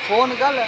Phone call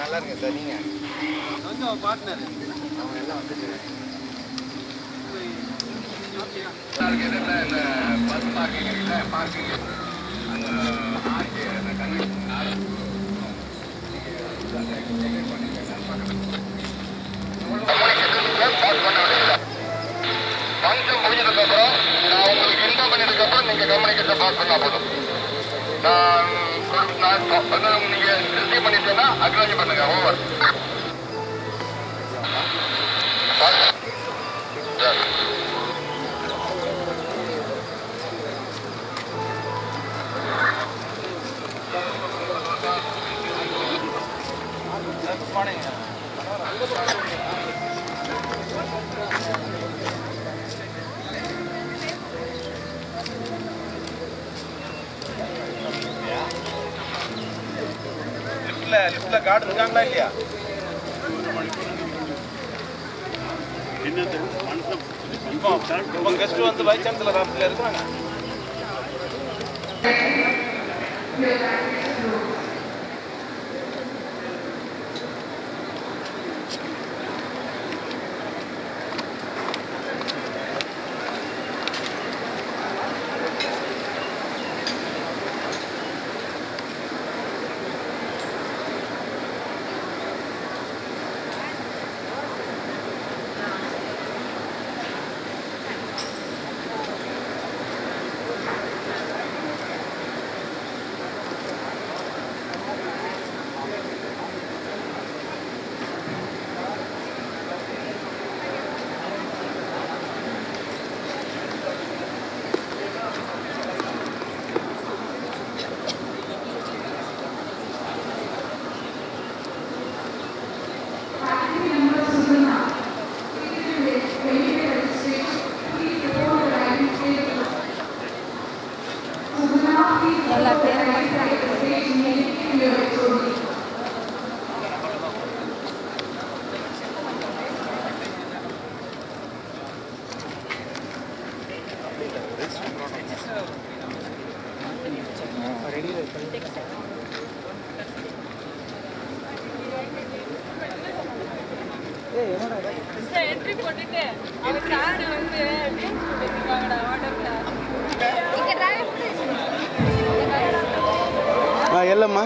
நல்லா இருக்கு sir. நீங்க கொஞ்சம் பார்ட்னர் அவங்க எல்லாம் வந்துட்டு பஸ் பார்க்கிங் பார்க்கிங் ஃபங்க்ஷன் முடிஞ்சதுக்கப்புறம் நான் உங்களுக்கு இன்ஃபார்ம் பண்ணதுக்கப்புறம் நீங்கள் கம்யூனிகேஷன் பாஸ் பண்ணால் போதும். நான் நீங்கள் ரிசீவ் பண்ணிட்டேன்னா அக்னாலஜ் பண்ணுங்க. ஓவர். லிஃப்ட்ல கார்டு இருக்காங்களா இல்லையா? இப்போ கெஸ்ட் வந்து பை சான்ஸ்ல ராப்ல இருக்காங்க. என்ட்ரி போட்டுட்டு அவங்க கார்டு வந்து எடுத்துக்காங்கடா ஆர்டர்ல இல்லம்மா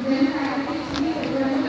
Then I think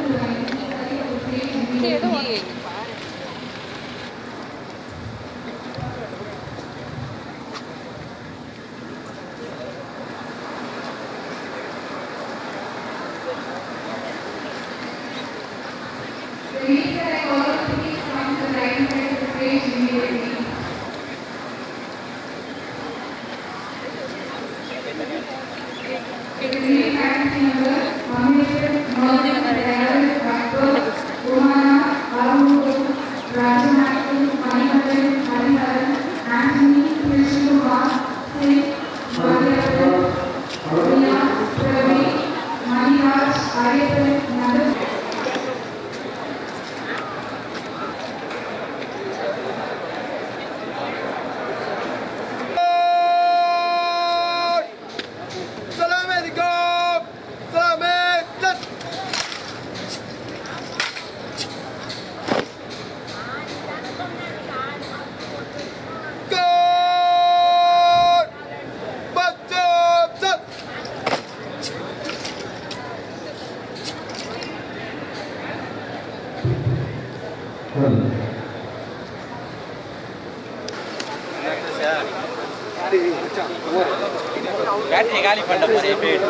பேட்டரி காலி பண்ண மாதிரி போயிட்டு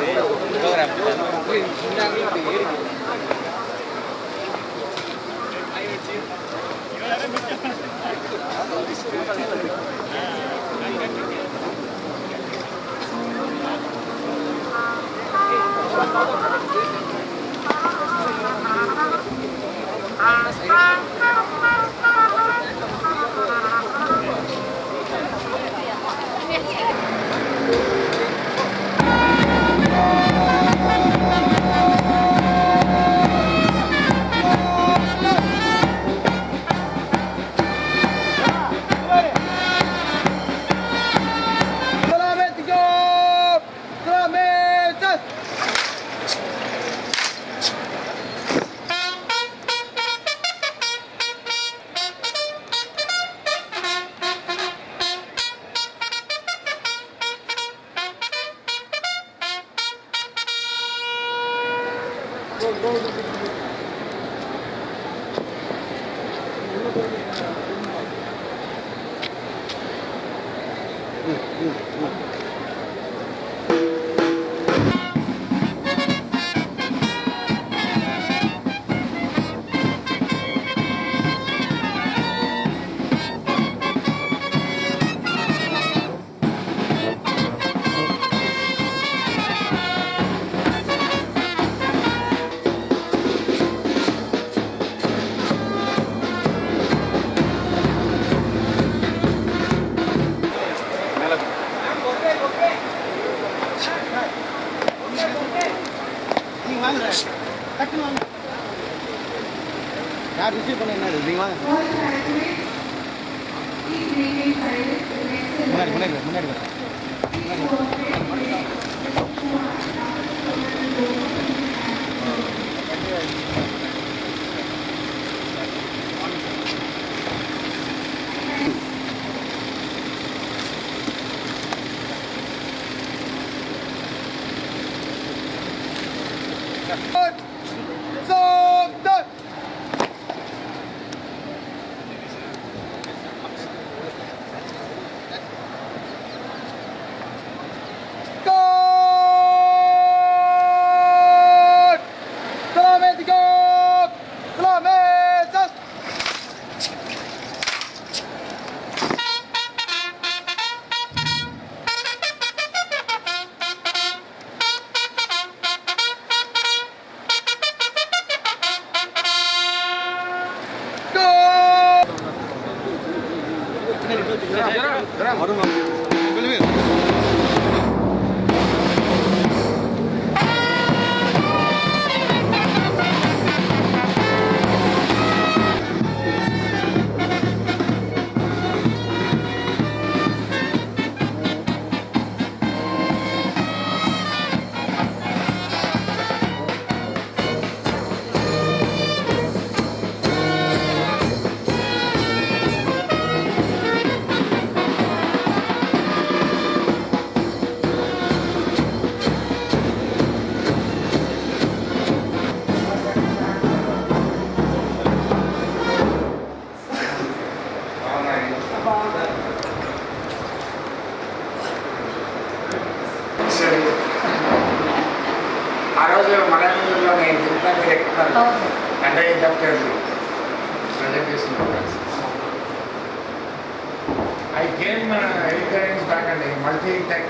ப்ரோக்ராம் யார் ரிசீவ் பண்ண என்ன நீங்க வாங்க முன்னாடி I came 8 times back and multi-tech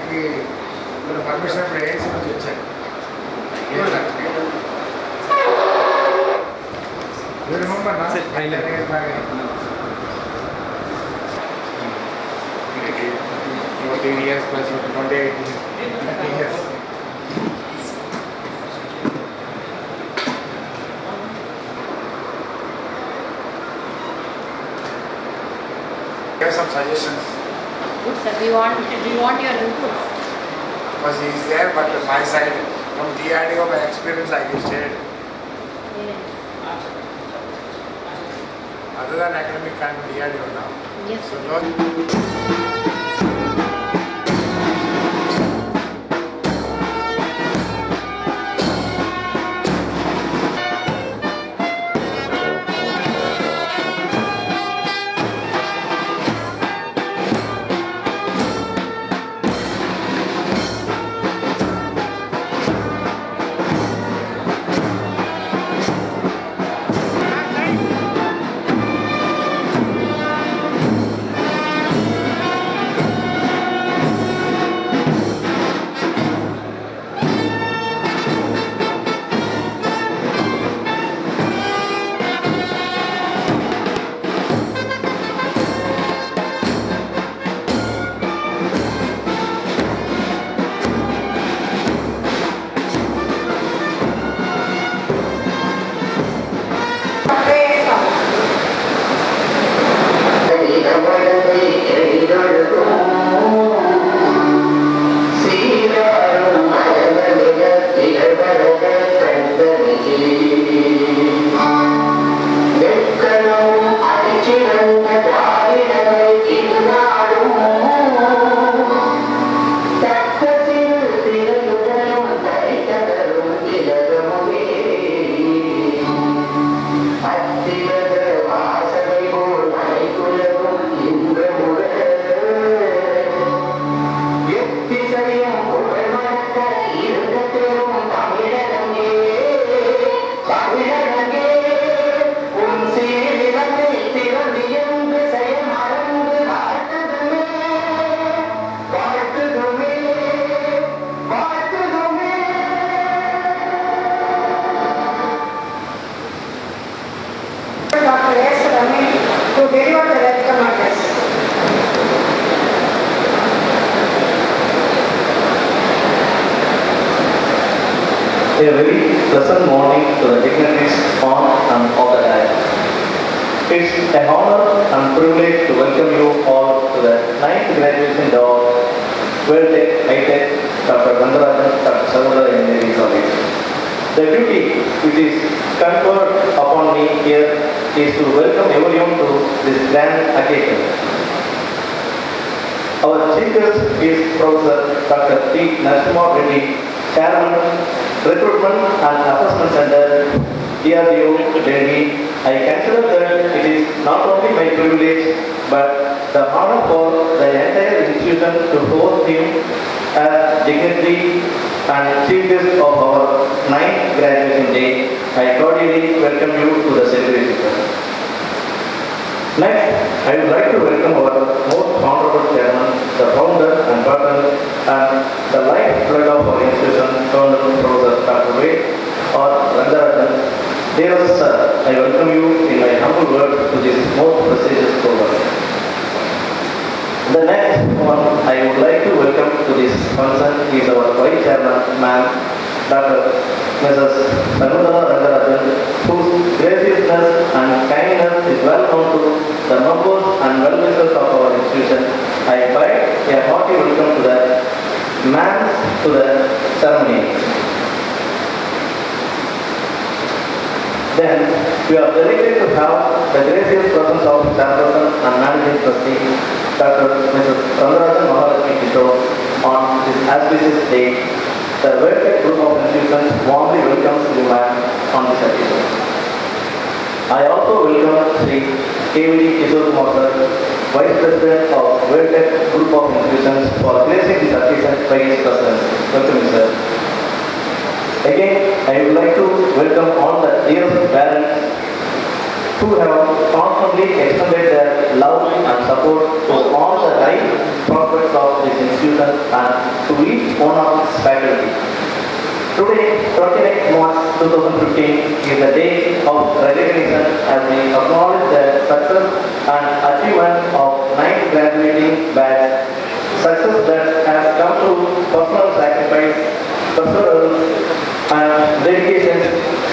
permission for ANC వచ్చాను. 14 years plus 28 years. Give some suggestions. Good sir, do you want your inputs? Because he is there, but my side, from DRDO, my experience I will share. Yes. Other than academic, I'm DRDO now. Yes. So don't. To deliver the welcome address. A very pleasant morning to the dignitaries on and off the dais. It's an honor and privilege to welcome you all to the 9th graduation day of VELTECH High-Tech Dr. Vandarajan Samuda Engineering College. The duty which is conferred upon me here is to welcome everyone to this grand occasion. Our chief guest is Professor Dr. T. Narasimha Reddy, Chairman, Recruitment and Assessment Center, DRDO, Delhi. I consider that it is not only my privilege but the honor for the entire institution to host him as dignitary and chief guest of our 9th graduation day. I cordially welcome you to the celebration. Next, I would like to welcome our most honorable chairman, the founder and patron, and the lifeblood of our institution, Honorable Professor Dr. V. or Vandarajan. Dear sir, I welcome you in my humble words to this most prestigious program. The next one I would like to welcome to this function is our vice chairman, ma'am, Dr. Mrs. Sarvadana Rangarajan, whose graciousness and kindness is well known to the members and well-wishers of our institution. I bid a hearty welcome to the man to the ceremony. Then, we are delighted to have the gracious presence of Chairperson and Managing Trustee, Dr. Mrs. Rangarajan Mahalakshmi Kishore, on this auspicious day. The VELTECH group of institutions warmly welcomes you, ma'am, on this occasion. I also welcome Sri KVD Kishore Kumar sir, Vice President of VELTECH group of institutions, for gracing this occasion by his presence. Welcome, sir. Again, I would like to welcome all the dear parents who have constantly extended their love and support to all the right prospects of this institution and to each one of its faculty. Today, 29th March 2015 is the day of recognition as we acknowledge the success and achievement of 9th graduating batch. Success that has come through personal sacrifice, perseverance, and dedication.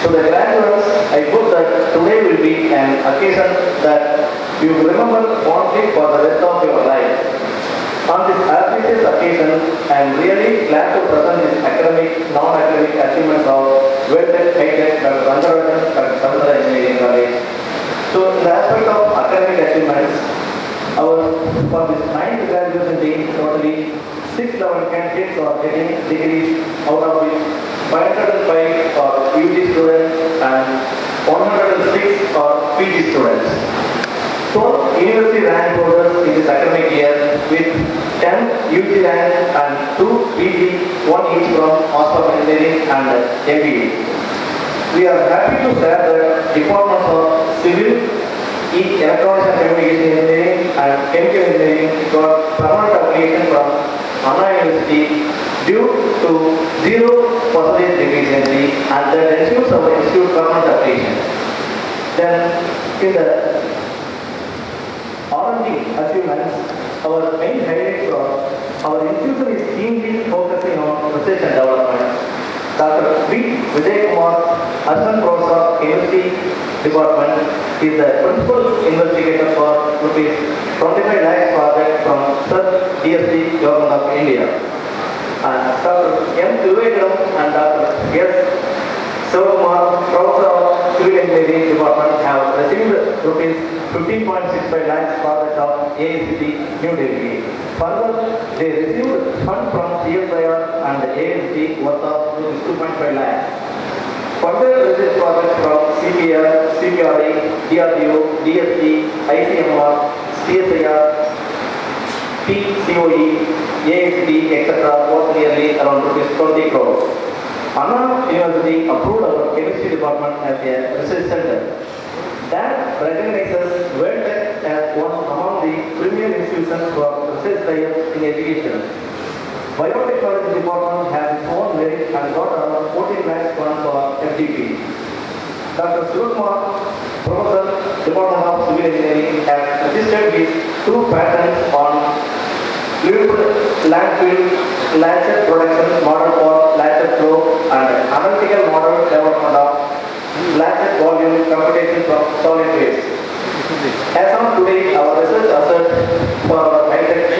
To the graduates, I hope that today will be an occasion that you will remember fondly for the rest of your life. On this auspicious occasion, I am really glad to present these academic, non-academic achievements of VELTECH, High-Tech, Dr. Rangarajan, Dr. Samudra Engineering College. So, in the aspect of academic achievements, for this 9th graduation day, totally 611 candidates are getting degrees, out of which 505 are UG students and 106 are PG students. 12 university rank holders in this academic year with 10 UG rank and 2 PG, 1 each from Master of Engineering and MBA. We are happy to share that departments of Civil, Electronics and Communication Engineering and Chemical Engineering got permanent affiliation from Anna University due to 0% deficiency, and that ensures our institute permanent affiliation. Then, in the R&D achievements, our main highlights are our institution is keenly focusing on research and development. Dr. V. Vijay Kumar, Assistant Professor of Chemistry Department, is the principal investigator for rupees 25 lakhs project from Sir DSC Government of India. And Dr. M. Vivekam and Dr. S. Sivakumar, Professor of Civil Engineering Department, have received rupees 15.65 lakhs project of AICT New Delhi. Further, they received funds from CSIR and AICT worth of 2.5 lakhs. Further research projects from CPR, CPRI, DRDO, DST, ICMR, CSIR, PCOE, AICT, etc. worth nearly around rupees 20 crores. Anna University approved our chemistry department as a research center. That recognizes VELTECH as one among the premier institutions for research science in education. Biotechnology department has its own merit and got around 14 lakhs funds for FDP. Dr. Sivakumar, Professor, Department of Civil Engineering, has registered his 2 patents on landfill latchet production model for latchet flow and analytical model development of latchet volume computation from solid waste. As of today, our research asset for our high-tech,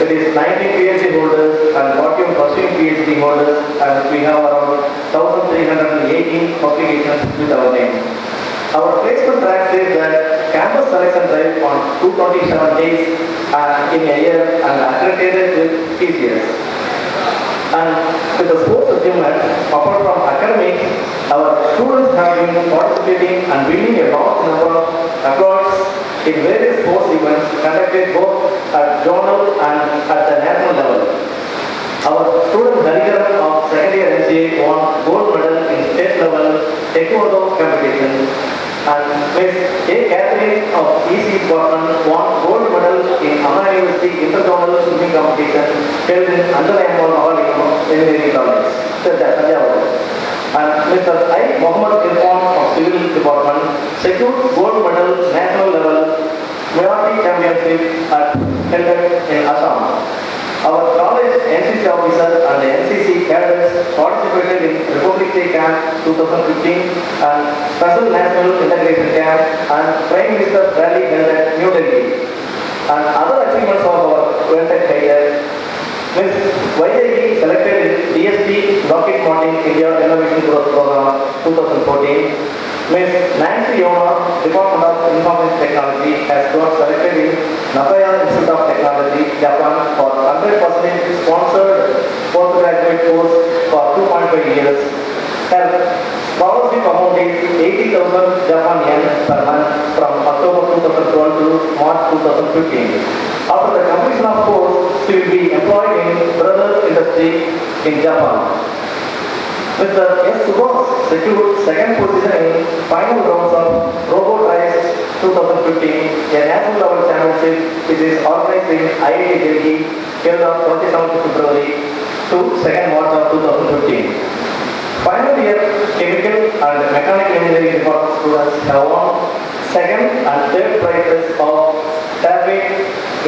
it is 90 PhD holders and 41 pursuing PhD holders, and we have around 1,318 publications with our name. Our placement track says that campus selection drive on 227 days in a year and accredited with TCS. And with the sports achievements, apart from academics, our students have been participating and winning a large number of awards in various sports events conducted both at zonal and at the national level. Our student Harigaran of second year MCA won gold medal in state level taekwondo competition, and Ms. A. Catherine of EC department won gold medal in Anna University interzonal swimming competition held in Anjanayamal Engineering College, Tanjavur. And Mr. I. Mohammed Irfan of Civil Department secured gold medal national level minority championship at held in Assam. Our college NCC officers and the NCC cadets participated in Republic Day Camp 2015 and Special National Integration Camp and Prime Minister's Rally held at New Delhi. And other achievements of our VELTECH career, Ms. YJE selected in DST Lockheed Martin India Innovation Growth Program 2014. Ms. Nancy Yona, Department of Information Technology, has got selected in Nagoya Institute of Technology, Japan for 100% sponsored postgraduate course for 2.5 years. Her scholarship amount is 80,000 Japan yen per month from October 2012 to March 2015. After the completion of course, she will be employed in brothers industry in Japan. Mr. S. Subhas secured second position in final rounds of Robot Race 2015, a national level championship which is organized in IIT Delhi, held on 27th February to 2nd March of 2015. Final year chemical and Mechanical Engineering Department students have won second and third prizes of Traffic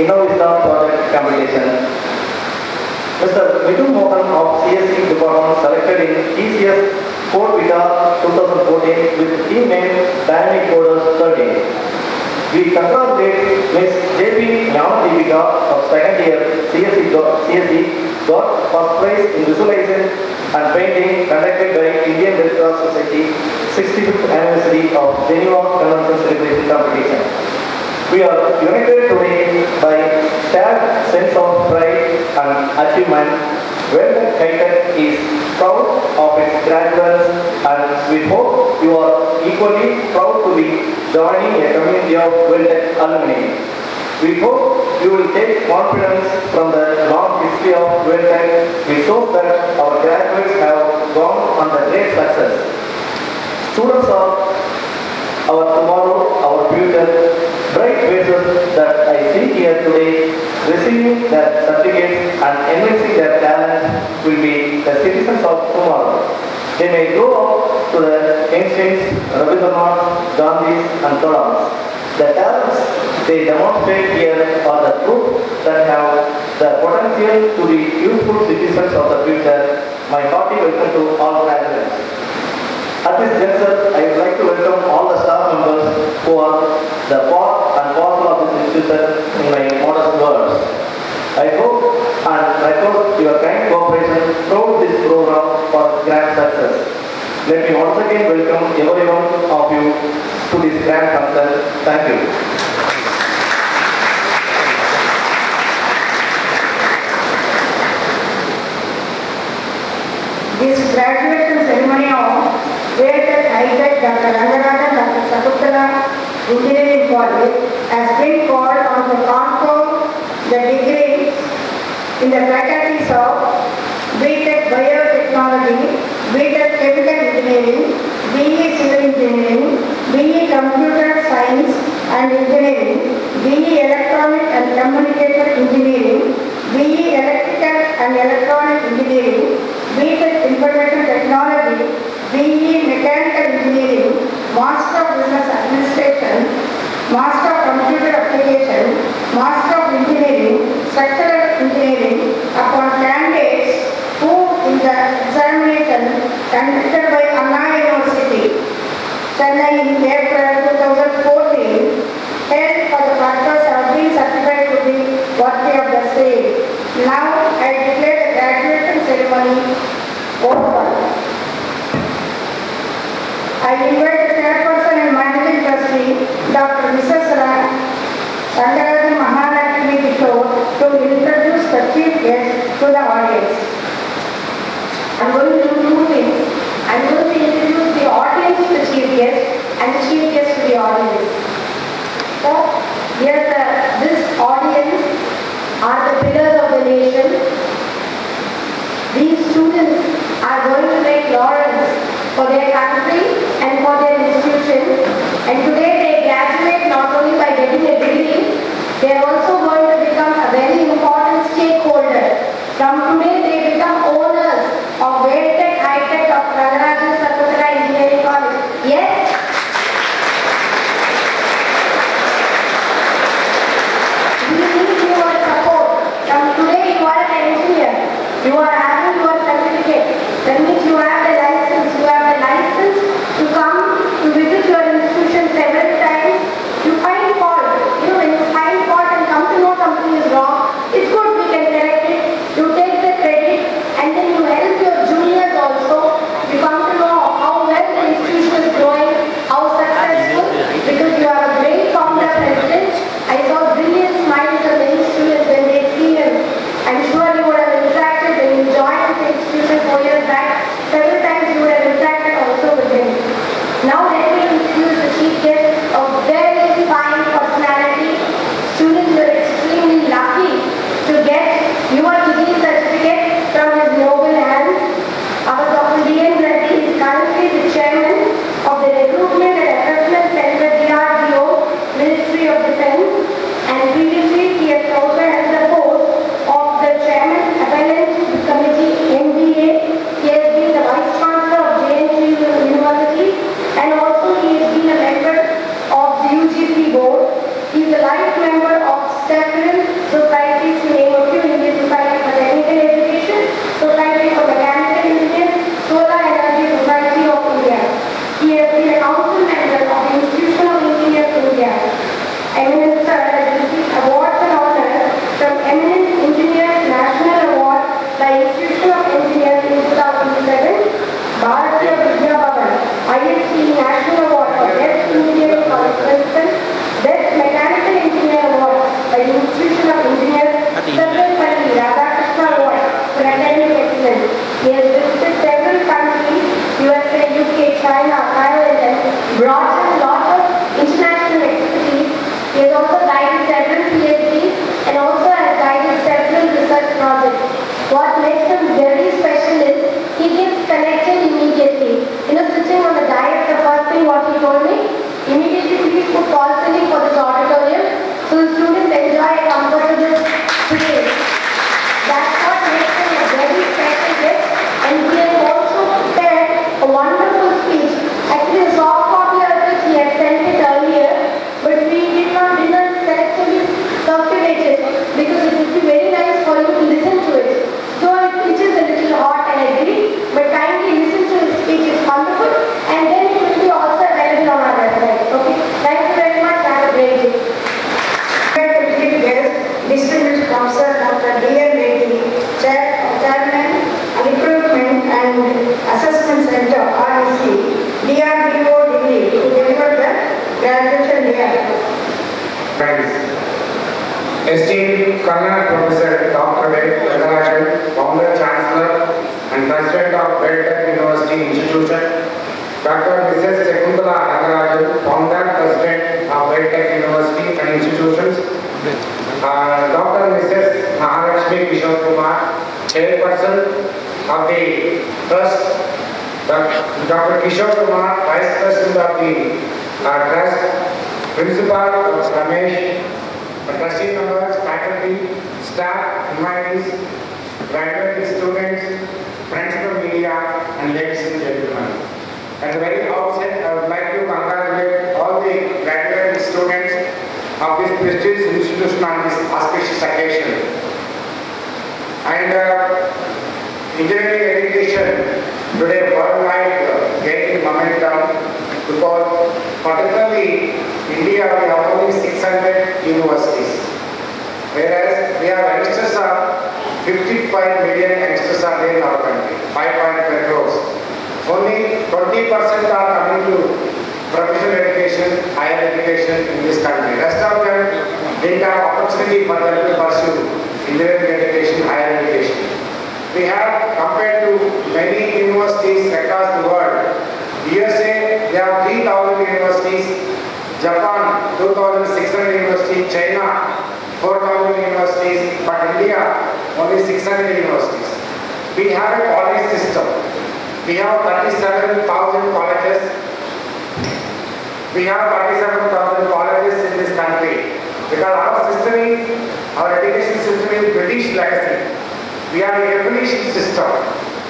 Innovista Project Competition. Mr. Vidhu Mohan of CSE Department selected in TCS Code Vita 2014 with team name Dynamic Coders 13. We congratulate Ms. J.P. Nyamadipika of second year CSE got first prize in visualization and painting conducted by Indian Red Cross Society 65th anniversary of Geneva Convention Celebration Competition. We are united today by shared sense of pride and achievement. VELTECH High-Tech is proud of its graduates, and we hope you are equally proud to be joining a community of VELTECH alumni. We hope you will take confidence from the long history of VELTECH. We hope that our graduates have gone on the great success. Students are our tomorrow, our future. Bright faces that I see here today, receiving their certificates and enhancing their talent will be the citizens of tomorrow. They may grow up to the Einsteins, Rabindranath, Gandhis and Kadams. The talents they demonstrate here are the truth that have the potential to be useful citizens of the future. My hearty welcome to all graduates. At this juncture, I would like to welcome all the staff members who are the part and parcel of this institution in my modest words. I hope and record your kind cooperation throughout this program for grand success. Let me once again welcome every one of you to this grand function. Thank you. This graduation ceremony of VELTECH High-Tech Dr. Rangarajan Dr. Sakuntala Engineering College has been called on to confer the degree in the faculties of BTech Biotechnology, BTech Chemical Engineering, BE Civil Engineering, BE Computer Science and Engineering, BE Electronic and Communication Engineering, BE Electrical and Electronic Engineering, BTech Information Technology, BE Mechanical Engineering, Master of Business Administration, Master of Computer Application, Master of Engineering, Structural Engineering upon candidates who in the examination conducted by Anna University, Chennai in April 2014, held for the purpose of being certified to be worthy of the same. Now I declare the graduation ceremony over. I invite the chairperson and managing trustee, Dr. Mrs. Rangarajan Mahalakshmi Kishore, to introduce the chief guest to the audience. I'm going to do two things. I'm going to introduce the audience to the chief guest and the chief guest to the audience. So, here this audience are the pillars of the nation. These students are going to make laurels for their country and for their institution. And today they graduate not only by getting a degree, they are also going to become a very important stakeholder. From today they become owners of VELTECH High-Tech of Rangarajan Sakuntala Engineering College. Yes? We need your support. From today you are an engineer. You are having your certificate. That means you have the license. You have the license Kannan Professor Dr. VELTECH, Founder, Chancellor and President of VELTECH University Institution, Dr. Mrs. Sekundala Nagarajan, Founder, President of VELTECH University and Institutions, Dr. Mrs. Mahalakshmi Kishore Kumar, Chairperson of the Trust, Dr. Kishore Kumar, Vice President of the Trust, Principal Ramesh, trustee members, faculty, staff, humanities, graduate students, friends from media, and ladies and gentlemen. At the very outset, I would like to congratulate all the graduate students of this prestigious institution on this auspicious occasion. And engineering education today worldwide gaining momentum because particularly India we have only 600 universities, whereas we have youngsters of 55 million youngsters are there in our country, 5.5 crores. Only 20% are coming to professional education, higher education in this country. Rest of them didn't have opportunity for them to pursue engineering education, higher education. We have, compared to many universities across the world, USA, they have 3,000 universities, Japan, 2,600 universities, China, 4,000 universities, but India, only 600 universities. We have a college system. We have 37,000 colleges. We have 37,000 colleges in this country because our system is, our education system is British legacy. We have a affiliation system.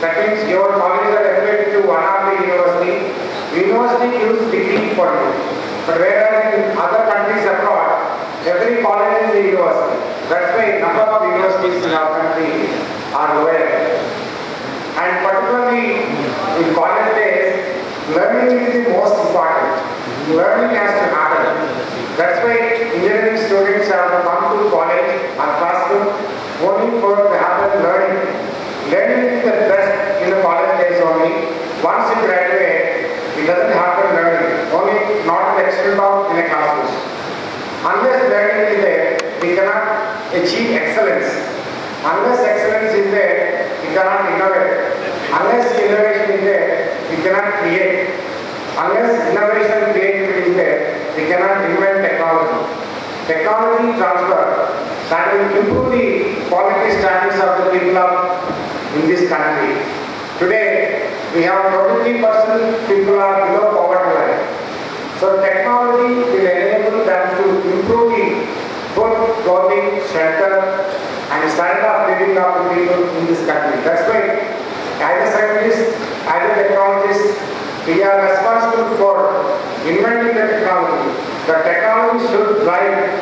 That means your colleges are affiliated to one of the university. University gives degree for you. But whereas in other countries abroad, every college is a university. That's why number of universities in our country are lower. And particularly in college days, learning is the most important. Learning has to happen. That's why engineering students have to come to college or classroom only for to happen learning. Learning is the best in the college days only. Once you graduate, it doesn't happen learning. Only not to the extent of in a classroom. Unless learning is there, we cannot achieve excellence. Unless excellence is there, we cannot innovate. Unless innovation is there, we cannot create. Unless innovation and creativity is there, we cannot invent technology. Technology transfer that will improve the quality standards of the people in this country. Today, we have 23% people are below poverty line. So technology will enable them to improve the food, clothing, shelter, and standard of living of the people in this country. That's why, as a scientist, as a technologist, we are responsible for inventing the technology. The technology should drive,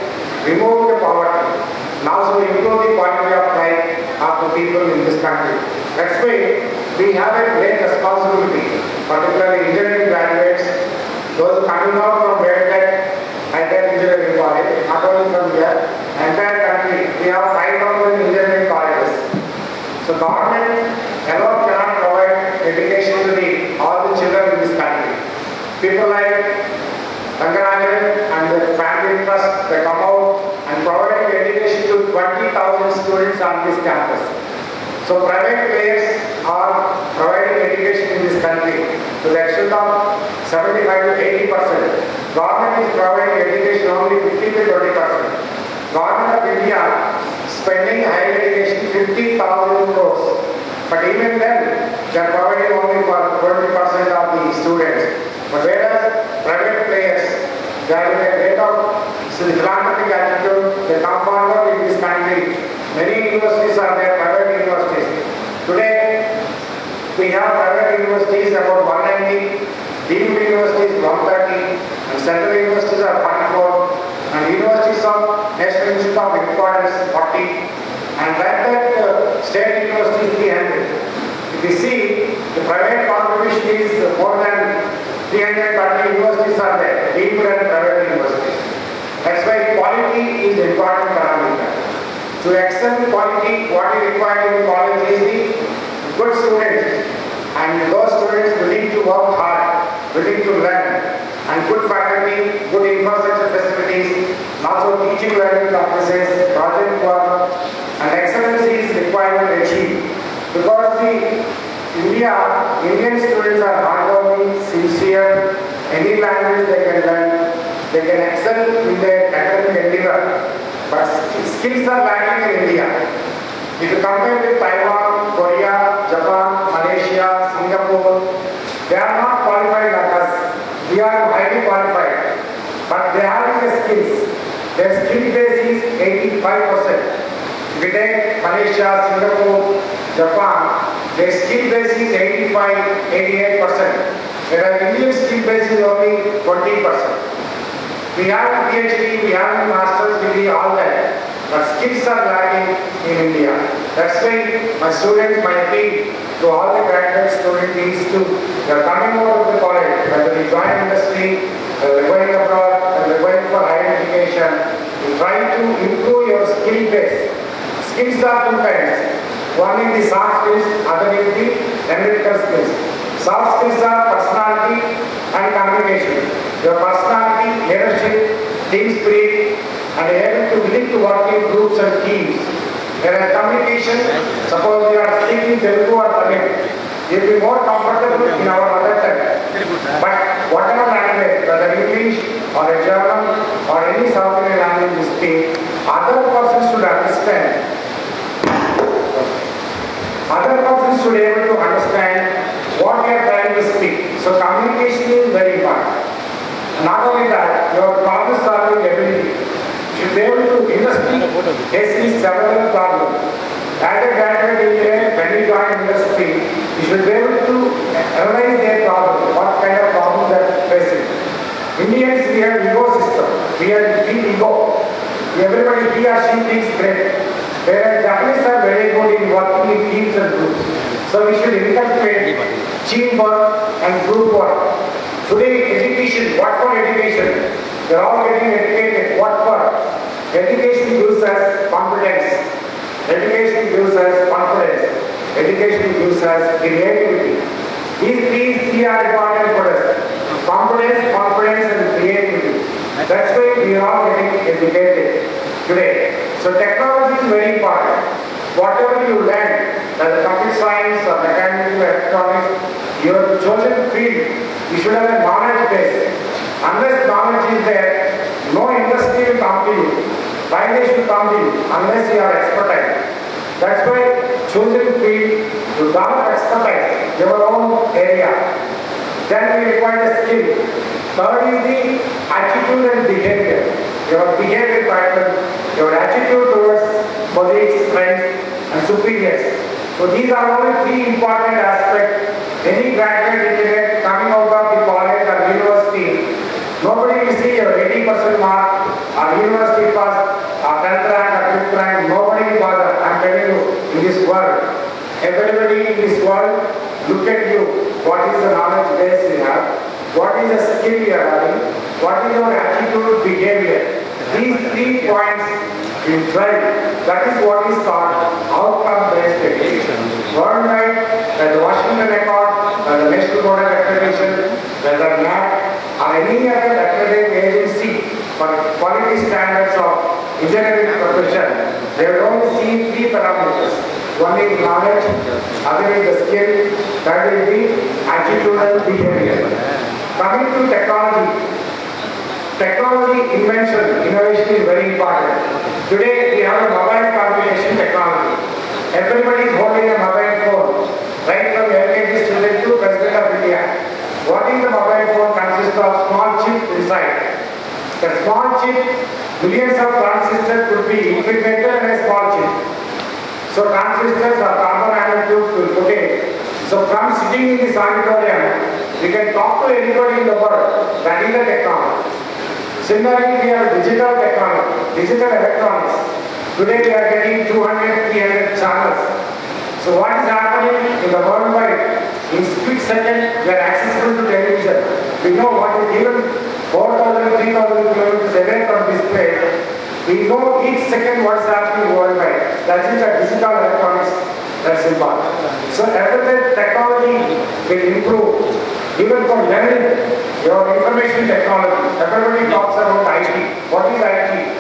remove the poverty, and also improve the quality of life of the people in this country. That's why we have a great responsibility, particularly engineering graduates, those coming out from VELTECH, engineering college, not only from here, entire country, we have 5,000 engineering colleges. So government alone cannot provide education to all the children in this country. People like Rangarajan and the family trust, they come out and provide education to 20,000 students on this campus. So private players are providing education in this country to the extent of 75 to 80%. Government is providing education only 50 to 20%. Government of India spending higher education 50,000 crores. But even then, they are providing only for 20% of the students. But whereas private players, they are in a rate of philanthropic attitude, they come forward in this country. Many universities are there, private universities. Today, we have private universities about 190, deemed universities 130, and central universities are 44, and universities of National Institute of Importance 40, and that state universities 300. If you see, the private contribution is more than 330 universities are there, deemed and private universities. That's why quality is important parameter. To excel in quality, what is required in college is the good students, and those students willing to work hard, willing to learn, and good faculty, good infrastructure facilities, and also teaching learning practices, project work, and excellence is required to achieve. Because Indian students are hardworking, sincere, any language they can learn, they can excel in their academic endeavor. But skills are lacking in India. If you compare with Taiwan, Korea, Japan, Malaysia, Singapore, they are not qualified like us. We are highly qualified. But they have the skills. Their skill base is 85%. If you take Malaysia, Singapore, Japan, their skill base is 88%. Whereas Indian skill base is only 20%. We have PhD, we have master's degree, all that. But skills are lacking in India. That's why my students, my appeal to all the graduate students is to, they are coming out of the college, whether they join industry, whether they are going abroad, whether they are going for higher education, you try to improve your skill base. Skills are two kinds. One is the soft skills, other is the analytical skills. Soft skills are personality and communication. Your personality, leadership, team spirit, and able to willing to work in groups and teams. Whereas communication, suppose you are speaking Telugu or Tamil, you will be more comfortable in our mother tongue. But whatever language, whether English or a German or any South Indian language you speak, other persons should understand. Other persons should be able to understand what you are trying to speak. So communication is very important. Not only that, your problem solving ability. You should be able to industry facing several problems. As a graduate engineer, when you join industry, you should be able to analyze their problem, what kind of problems they are facing. Indians, we have ego system. We feel ego. Everybody, he or she thinks great. Whereas Japanese are very good in working in teams and groups. So we should inculcate teamwork and group work. Today, education, what for education? They are all getting educated. What for? Education gives us competence. Education gives us confidence. Education gives us creativity. These three are important for us. Competence, confidence, and creativity. That's why we are all getting educated today. So technology is very important. Whatever you learn, whether computer science or mechanical electronics, your chosen field, you should have a knowledge base. Unless knowledge is there, no industry will come to you. Finance should come to you unless you are expertise. That's why chosen field, you develop expertise, your own area. Then we require a skill. Third is the attitude and behavior. Your behavior pattern, your attitude towards colleagues, friends, and superiors. So these are only three important aspects. Any graduate engineer coming out of the college or university, nobody will see your 80% mark or university first or 10th rank or 5th rank. Nobody will bother. I am telling you, in this world, everybody in this world, look at you. What is the knowledge base you have? What is the skill you are having? What is your attitude, behavior? These 3 points you drive. That is what is called outcome-based education. Worldwide, the Washington Accord, the National Board of Accreditation, whether NAC or any other accrediting agency for quality standards of engineering profession, they will only see 3 parameters. One is knowledge, other is the skill, third is the attitudinal behavior. Coming to technology invention, innovation is very important. Today we have a mobile communication technology. Everybody is holding a mobile phone, right from LKG student to President of India. What is the mobile phone? Consists of small chip inside. The small chip, millions of transistors could be integrated in a small chip. So transistors or carbon nanotubes will put it. So from sitting in this auditorium, we can talk to anybody in the world. That is the technology. Similarly, we have digital technology, digital electronics. Today we are getting 200, 300 channels. So what is happening in the worldwide? In split second, we are accessible to television. We know what is given 4,000, 3,000 kilometers away from this place. We know each second what is happening worldwide. That is the digital electronics. That's important. So everything technology will improve. Even for learning, your information technology. Everybody talks about IT. What is IT?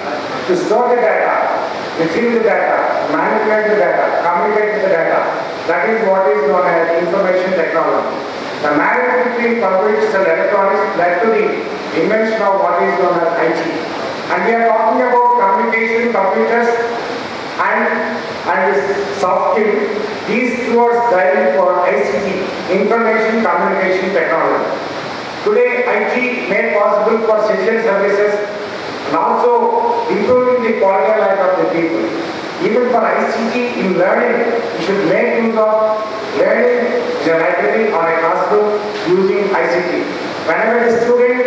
to store the data, retrieve the data, manipulate the data, communicate with the data. That is what is known as information technology. The marriage between computers and electronics led to the invention of what is known as IT. And we are talking about communication, computers, and soft skill. These two are driving for ICT, information communication technology. Today, IT made possible for citizen services and also improving the quality of life of the people. Even for ICT in learning, we should make use of learning in a library or a classroom using ICT. Whenever the student,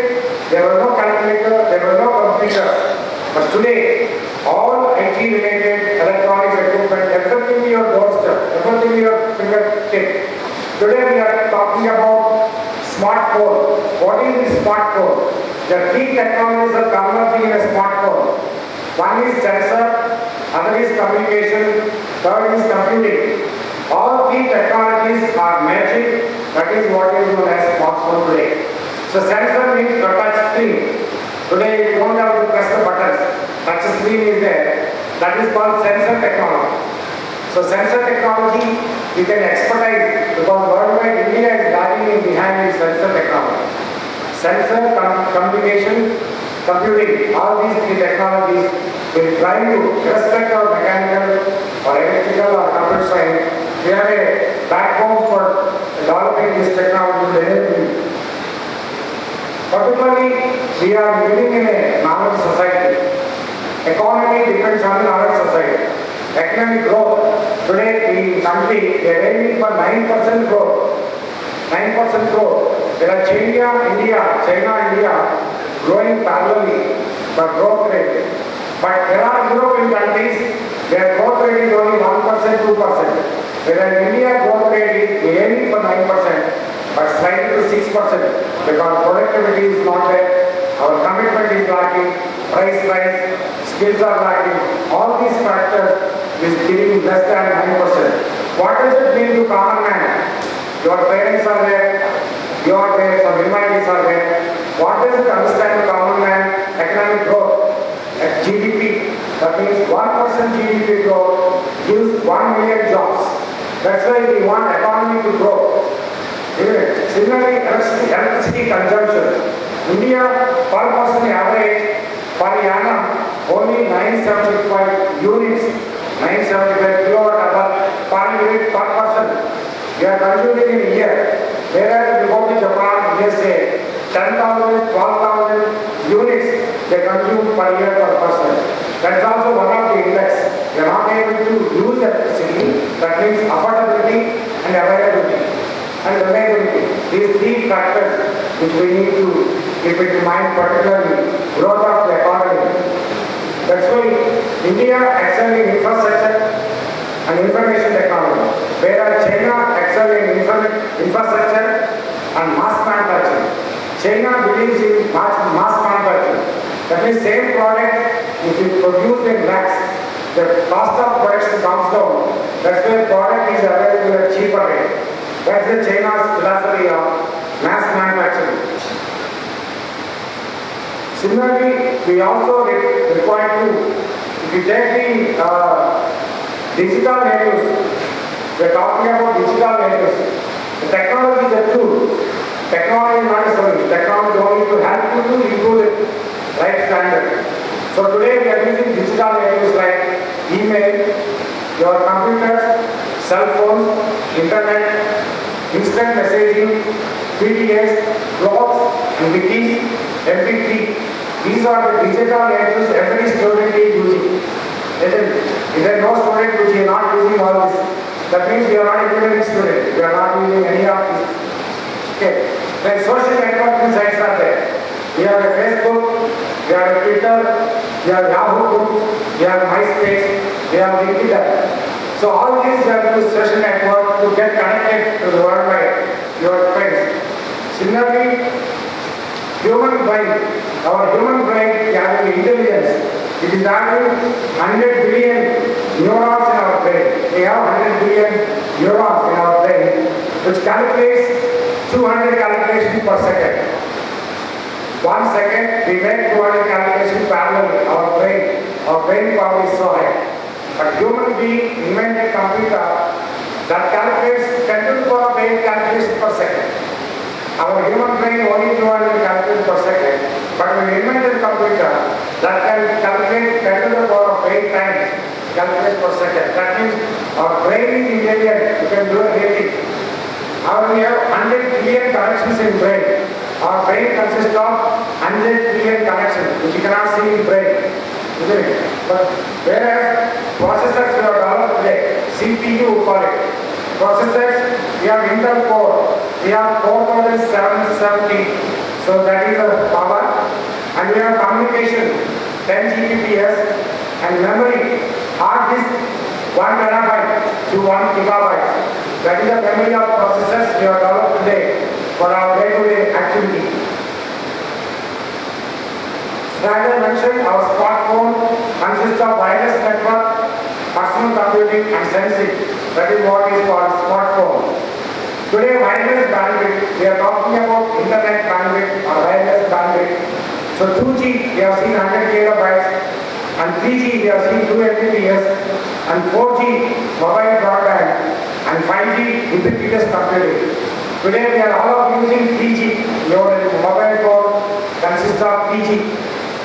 there was no calculator, there was no computer. But today, all IT related electronics equipment, everything in your doorstep, everything in your fingertip. Today we are talking about smartphone. What is the smartphone? The three technologies are converging in a smartphone. One is sensor, other is communication, third is computing. All three technologies are merging. That is what is known as smartphone today. So sensor means the touch screen. Today you don't have to press the buttons. Touch screen is there. That is called sensor technology. So sensor technology we can expertise because worldwide India is lagging behind in sensor technology. Sensor, communication, computing, all these three technologies will try to, irrespective of mechanical or electrical or computer science, we have a backbone for developing this technology. Particularly, we are living in a knowledge society. Economy depends on knowledge society. Economic growth, today in country, they are aiming for 9% growth. 9% growth. There are China, India, growing parallelly for growth rate. But there are European countries, their growth rate is only 1%, 2%. Whereas India growth rate is aiming for 9%. But slightly to 6% because productivity is not there, our commitment is lacking, price rise, skills are lacking, all these factors is giving less than 9%. What does it mean to common man? Your parents are there, your parents or minorities are there. What does it understand to common man? Economic growth at GDP, that means 1% GDP growth gives 1 million jobs. That's why we want economy to grow. Similarly, electricity consumption. India per person average per annum only 975 units, 975 kilowatt hour per unit per person. We are consuming in a year. Whereas if you go to Japan, USA, 10,000, 12,000 units they consume per year per person. That is also one of the index. We are not able to use electricity. That means affordability and availability and reliability. These three factors which we need to keep in mind, particularly growth of the economy. That's why India excels in infrastructure and information technology, whereas China excels in infrastructure and mass manufacturing. China believes in mass manufacturing. That means same product, if you produce in lakhs, the cost of production comes down. That's why product is available at cheaper rate. That's the China's philosophy of mass manufacturing. Similarly, we also require to, if you take the digital natives, we are talking about digital natives. The technology is a tool. Technology is not a solution. Technology is only to help you to improve the life standard. So today we are using digital natives like email, your computers, cell phones, internet, instant messaging, PDFs, blogs, wikis, MP3. These are the digital natives every student is using. If there is no student which is not using all this, that means we are not engineering student. We are not using any of this. Okay. Then social networking sites are there. We have a Facebook, we have a Twitter, we have Yahoo groups, we have MySpace, we have LinkedIn. So all these are the social network to get connected to the worldwide, your friends. Similarly, human brain, our human brain has intelligence. It is having 100 billion neurons in our brain. We have 100 billion neurons in our brain, which calculates 200 calculations per second. 1 second, we make 200 calculations parallel, our brain. our brain power is so high. But human being invented computer that calculates 10 to the power of 8 calculations per second. Our human brain only 200 calculations per second, but we invented computer that can calculate 10 to the power of 8 times calculations per second. That means our brain is intelligent, you can do anything. We have 100 trillion connections in brain. Our brain consists of 100 trillion connections, which you cannot see in brain. Isn't it? But whereas processors we have developed today, CPU we call it. Processors, we have Intel core, we have 4770, so that is the power. And we have communication, 10 Gbps, and memory, hard disk, 1 terabyte to 1 gigabyte. That is the memory of processors we have developed today for our day-to-day activity. As I mentioned, our smartphone consists of wireless network, personal computing and sensing. That is what is called smartphone. Today, wireless bandwidth, we are talking about internet bandwidth or wireless bandwidth. So 2G, we have seen 100 gigabytes, and 3G, we have seen 2 Mbps, and 4G, mobile broadband, and 5G, ubiquitous computing. Today, we are all using 3G. Your mobile phone consists of 3G.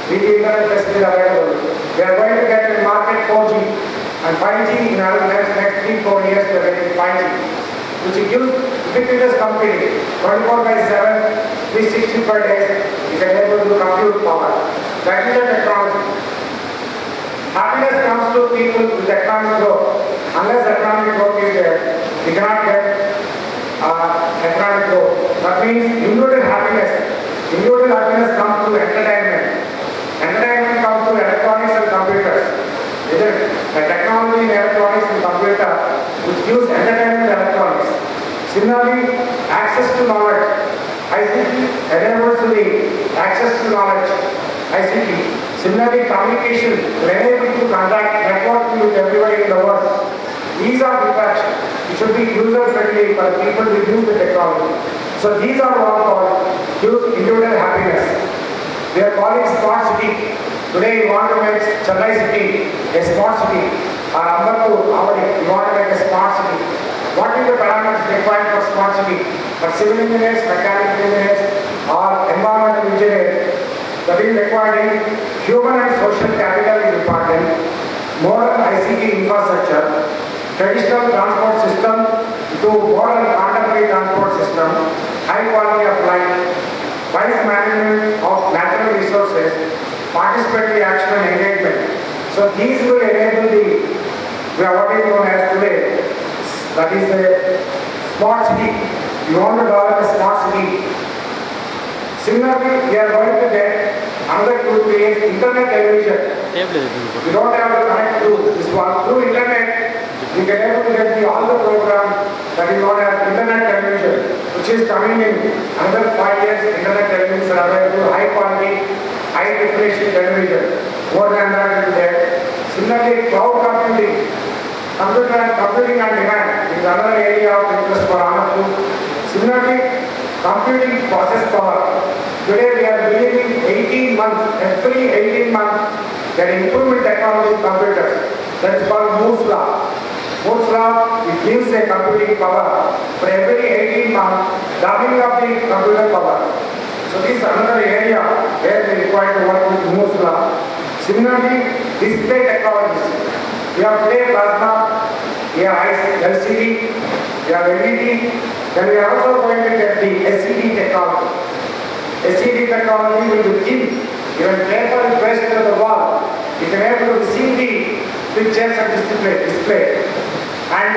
The internet facility available. We are going to get in market 4G and 5G in our next 3-4 years. We are getting 5G, which gives ubiquitous computing 24/7, 360 per day. You can able to compute power. That is the technology. Happiness comes to people with economic growth. Unless economic growth is there, we cannot get economic growth. That means individual happiness. Individual happiness comes through entertainment. Entertainment comes through electronics and computers. The technology in electronics and computer which gives entertainment electronics. Similarly, access to knowledge. ICT enables the access to knowledge. ICT. Similarly, communication enables to contact networking with everybody in the world. These are interaction. It should be user friendly for people to use the technology. So these are what called use individual happiness. We are calling smart city. Today we want to make Chennai city a smart city. Or Ambattur, Avadi, we want to make a smart city. What is the parameters required for smart city? For civil engineers, mechanical engineers, or environmental engineers, that is required in human and social capital is important. Modern ICT infrastructure, traditional transport system to modern contemporary transport system, high quality of life, wise management of natural resources, participatory action and engagement. So these will enable what is known as today, that is a smart city. We want to develop a smart city. Similarly, we are going to get another tool is internet television. We don't have to connect to this one. Through internet, we can able to get all the program that is known as internet television, which is coming in another 5 years. Internet television are available, high quality, high definition television. More than that is there. Similarly, cloud computing. Computing on demand is another area of interest for all of you. Similarly, computing process power. Today we are believing 18 months, every 18 months, there is improvement technology in computers. That is called Moore's law. Moore's law, it gives a computing power for every 18 months, doubling of the computer power. So this is another area where we require to work with Moore's law. Similarly, display technologies. We have today plasma, we have LCD, we have LED, then we are also going to get the SCD technology. SCD technology will be thin, even paper is placed to the wall. You can able to see the pictures and display. And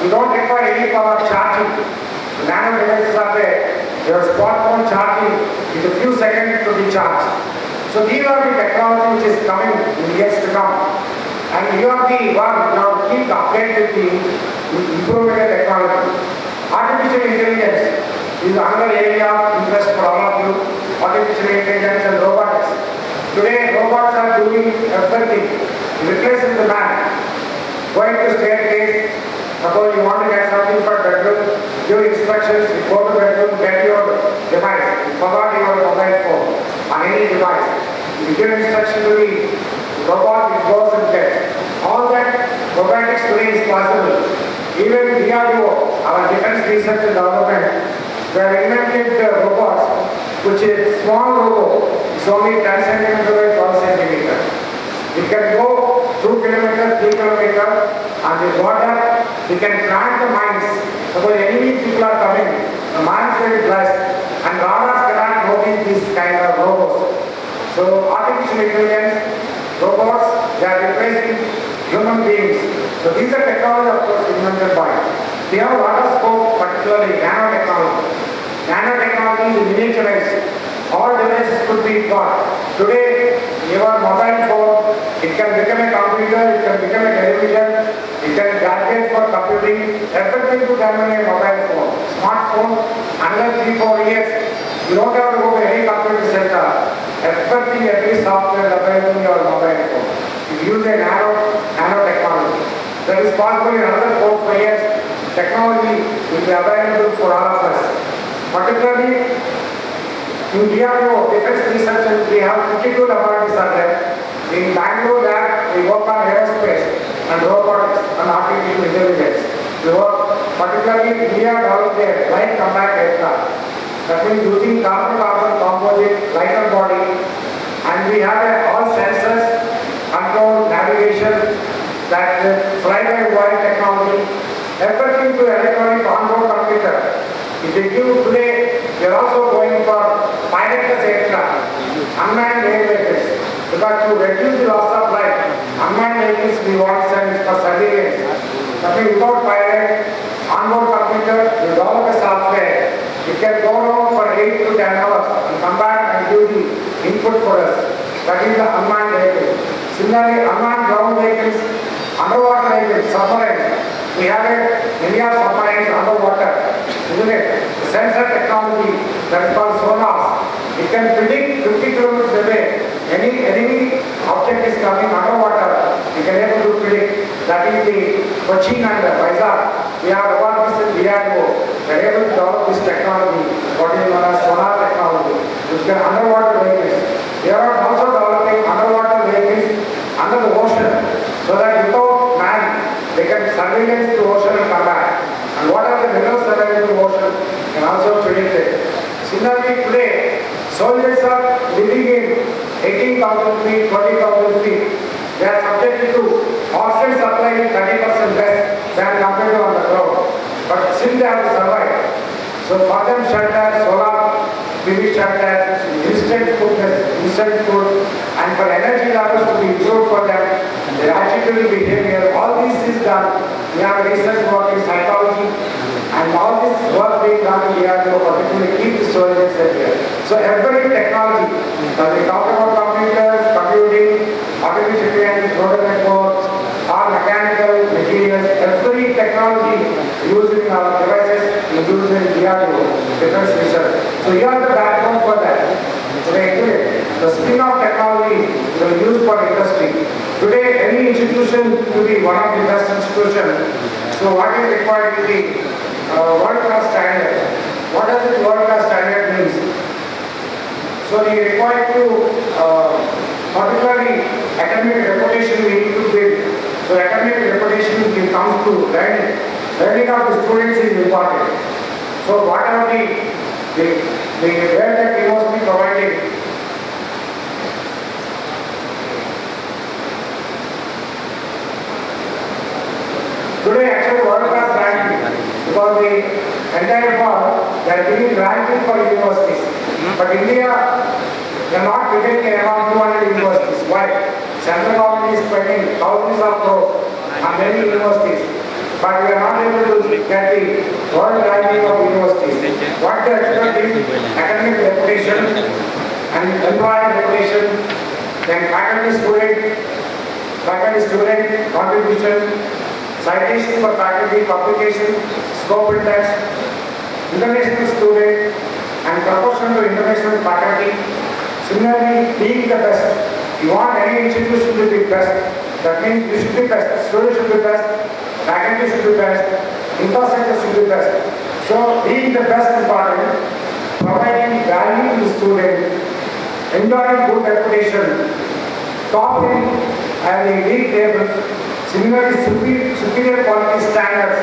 you don't require any power charging. Nano devices are there. Your smartphone charging in a few seconds to be charged. So these are the technology which is coming in years to come. And you are the one now keep updated with the improvement of technology. Artificial intelligence is another area of interest for all of you. Artificial intelligence and robotics. Today robots are doing everything. Replacing the man. Going to staircase. Suppose you want to get something for bedroom, give instructions, you go to bedroom, get your device. You forgot your mobile phone on any device. You give instruction to the robot, it goes and gets. All that robotics today is possible. Even DRDO, our Defense Research and Development, they have invented robots, which is small robot, it's only 10 centimeter by 12 centimeter. It can go 2 kilometers, 3 kilometers, and the water, we can plant the mines. Suppose enemy people are coming, the mines will be blessed, and radars cannot notice this kind of robots. So artificial intelligence, robots, they are replacing human beings. So these are technology, of course, invented by. We have a lot of scope, particularly nanotechnology. Nanotechnology is miniaturized. All devices could be got. Today, your mobile phone, it can become a computer, it can become a television, it can gadget for computing, everything to come in a mobile phone. Smartphone, another 3-4 years, you don't have to go to any computer center. Everything, every software available in your mobile phone. You use a nanotechnology. That is possible in another 4-5 years. Technology will be available for all of us. Particularly, in DRDO, Defense Research, and we have 52 laboratories are there. In Bangalore lab, we work on aerospace and robotics and artificial intelligence. We work, particularly India developed a light combat aircraft. That means using carbon-carbon composite lighter body, and we have all sensors, control, navigation, that fly-by-wire technology, everything to electronic onboard computer. If we give today, we are also going for pilotless aircraft, unmanned air vehicles, because to reduce the loss of life, unmanned vehicles we want send for surveillance. That means without pilot, onboard computer, with all the software, it can go around for 8 to 10 hours and come back and give the input for us. That is the unmanned vehicle. Similarly, unmanned ground vehicles, underwater vehicles, submarines. We have many submarines underwater, isn't it? The sensor technology that is called sonars. It can predict 50 kilometers away. Any enemy object is coming underwater. We can able to predict. That is the Cochin and Vizag. We have about this in DRDO. We are able to develop this technology, what is known as sonar technology, which can underwater vehicles. We are also developing underwater vehicles under the ocean, so that without man, they can surveillance the ocean and come back. And what are the minerals available in the ocean can also predict it. Similarly, today, soldiers are living in 18,000 feet, 20,000 feet. They are subjected to oxygen supply 30% less than compared to on the ground. But still they have to survive. So for them, shelter, solar, PV shelter, instant food, and for energy levels to be improved for them, their attitudinal behavior, all this is done. We have research work in psychology, and all this work being done in DRDO, particularly keep the soldiers here. So every technology, we talk about computers, computing, artificial intelligence, neural networks, or mechanical materials, every technology used in our devices is used in DRDO, Defense Research. So you are the backbone for that. So the spin-off technology will be used for industry. Today, any institution to be one of the best institutions. So what is required to be world-class standard? What does this world-class standard mean? So we require to, particularly academic reputation we need to build. So academic reputation comes to learning. Learning of the students is important. So what are the VELTECH University providing? Today actually world-class ranking, because the entire world, they are giving ranking for universities. But India, they are not figuring around 200 universities. Why? Central government is spending thousands of crores on many universities. But we are not able to get the world ranking of universities. What they expect is academic reputation and employer reputation, then faculty-student contribution, citation for faculty, publication, scope index, international student, and proportion to international faculty. Similarly, being the best. You want any institution to be best. That means you should be best. Students should be best. Faculty should be best. Infrastructure should be best. So, being the best important, providing value to the student, enjoying good reputation, top in league tables. Similarly, superior quality standards.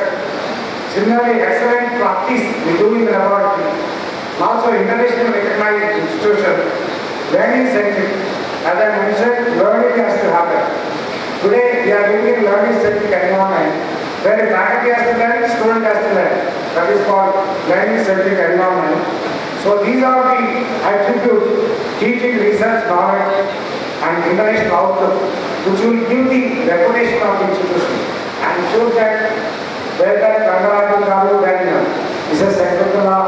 Similarly, excellent practice we do in the laboratory. Also, international recognized institution, learning centric. As I mentioned, learning has to happen. Today, we are living in learning centric environment where the faculty has to learn, student has to learn. That is called learning centric environment. So these are the attributes: teaching, research, knowledge, and international outlook, which will give the reputation of the institution and show that VELTECH, Rangaraju Garu, then Mrs. Sankutala,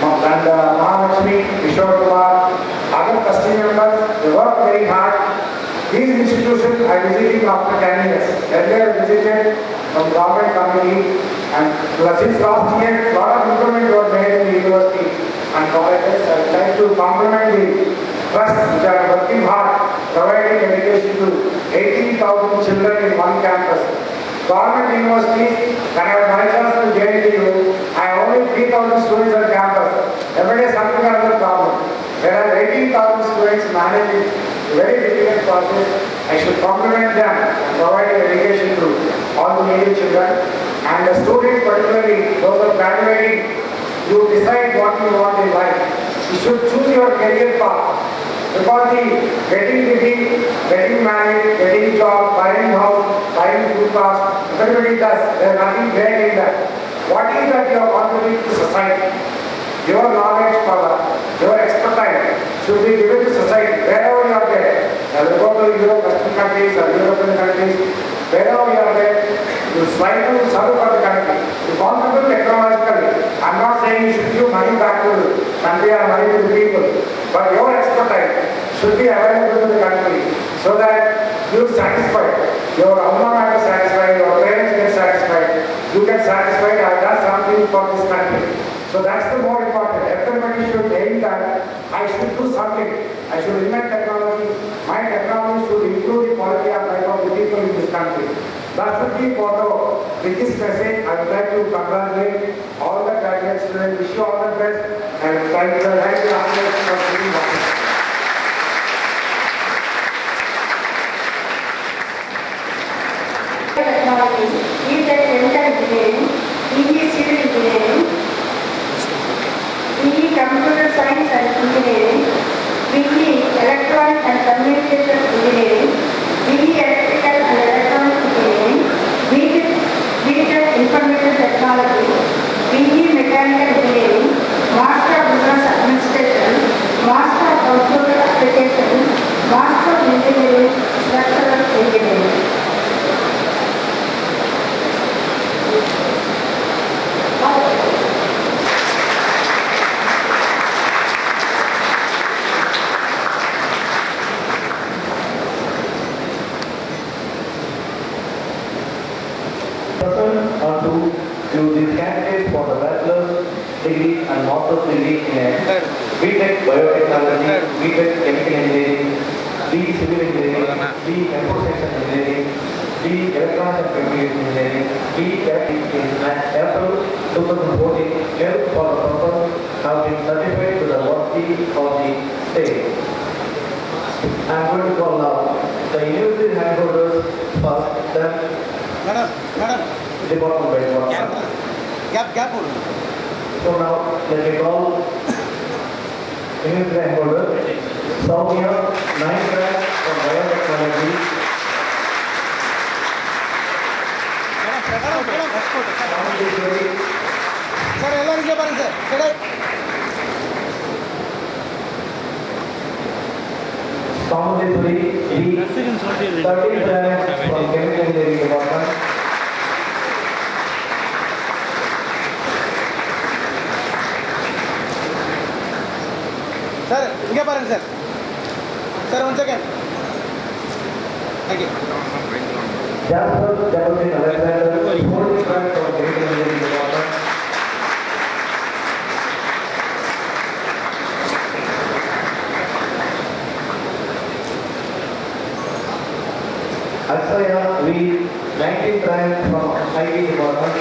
and Mahalakshmi, Kishore Kumar, other trustee members, they work very hard. These institutions are visiting after 10 years. Earlier visited from government committee, and since last year, a lot of improvement were made in the university and colleges. I would like to compliment the trust which are working hard, providing education to 18,000 children in one campus. Government universities, when I was my chance to JNTU, I have only 3,000 students on campus. Every day something or other problem. Whereas 18,000 students managing a very difficult process, I should compliment them and provide education to all the needy children. And the students, particularly those who are graduating, you decide what you want in life. You should choose your career path. Because the getting degree, getting married, getting job, buying house, buying food cars, everybody does. There is nothing great in that. What is that you are contributing to society? Your knowledge, power, your expertise should be given to society wherever you are there. As you go to Western countries or European countries, wherever you are there, you strive to serve for the country. You contribute technologically. I am not saying you should give money back to the country or money to the people, but your expertise should be available to the country so that you are satisfied. Your alma mater is satisfied, your parents get satisfied, you get satisfied, I have done something for this country. So that's the more important. Everybody should aim that I should do something. I should invent technology. My technology should improve the quality of life of the people in this country. That should be motto. With this message, I would like to congratulate all the graduate students. Wish you all the best and thank you for giving us. Technology, VELTECH Chemical Engineering, VE Civil Engineering, VE Computer Science and Engineering, VE Electronic and Communication Engineering, VE Electrical and Electronic Engineering, VELTECH Information Technology, VE Mechanical Engineering, Master of Business Administration, Master of Computer Application, Master of Engineering, Structural Engineering. Present are to the candidates for the bachelor's degree and master's degree in VELTECH Biotechnology, VELTECH Chemical Engineering, VE Civil Engineering, VE Computer Science Engineering, VE Electronics and Communication Engineering, VE Electric in April 2014, held for the purpose have been certified to the worthy of the state. I am going to call now the university handholders first, then department by department. Gap. So now let me call university handholder Soumya, 9th rank from biotechnology. Sir, எல்லாரும் இங்கே பாருங்க sir. Soumya, 13th rank from chemical engineering department. Sir, இங்கே பாருங்க sir. Sir, 1 second. Thank you. Jasper, Jacqueline Alexander, 4th rank from chemical engineering department. Aksaya, we 19th rank from IT department.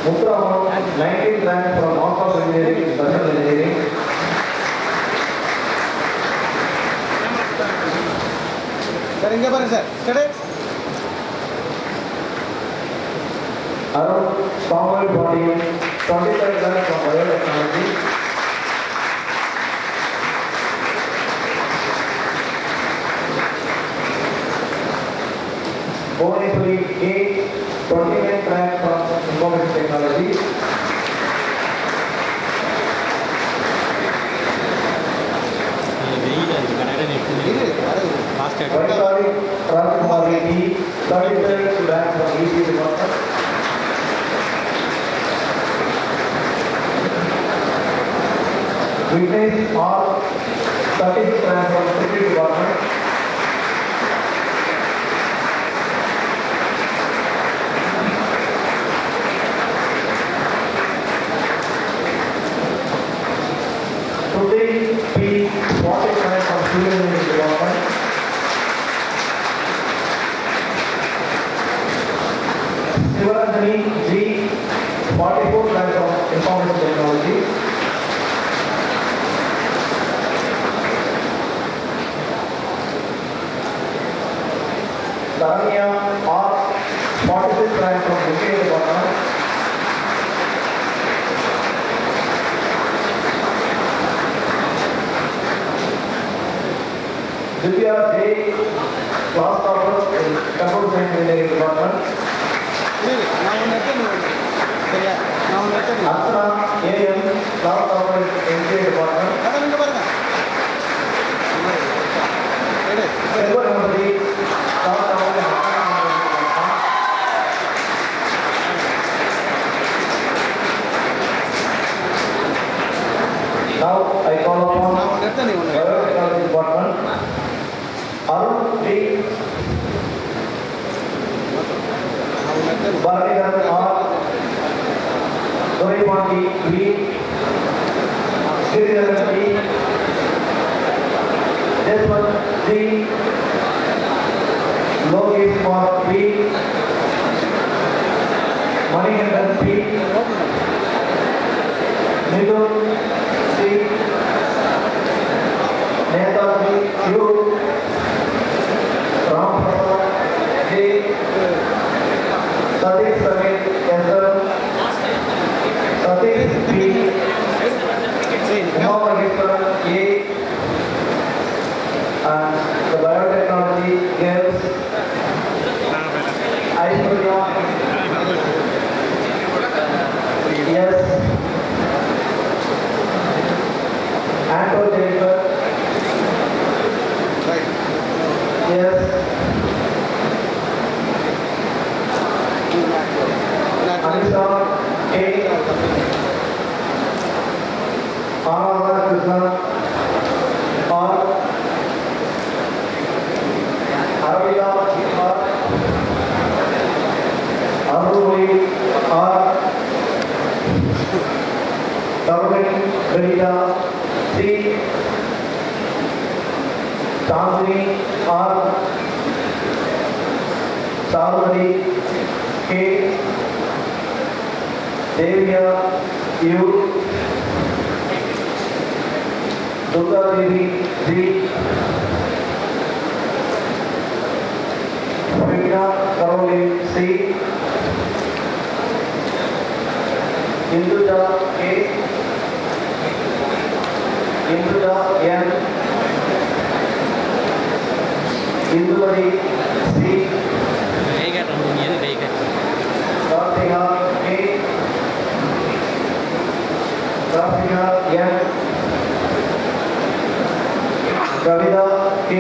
Muthuraman, 19th rank from Master of Engineering, Structural Engineering. Sir, inge bareng sir. Steady. Arun Samuel Body, 23rd rank from Biotechnology. Bhuvaneshwari A, 29th rank from Information Technology. Vaishali Rajkumari B, 33rd rank from EC Department. Witness R, 36th rank from Civil Department. Today, P, 40th rank from Civil Engineering Department. Sivaranjani G, 44th rank from Information Technology. Saranya R, 46th rank from Engineering Department. Divya J, class topper in Computer Science Engineering Department. Archana AM, class topper in Engineering Department. Silver Embassy, class topper in Now I call upon Biotechnology Department. Arun B, Bharatinath R, Doripati B, Sridhar B, Desmond C, Lokesh Kumar B, Manikandan P, Nidhu C, Netaji Q, Ram Prasad J, Satish Samit S, Satish P, Uma Maheshwaran A, and the biotechnology girls Aishwarya yes, Anto Jennifer yes, Anisha A, Ananda Krishna R, Aravila R, Aruli R, Tarvin Rita C, Chandni R, Sarvadi K, Devya U, Durga Devi Z, Vidya Caroline C, Induja K, Induja N, Indumari C, Kartika K, Kartika N, Kavita K,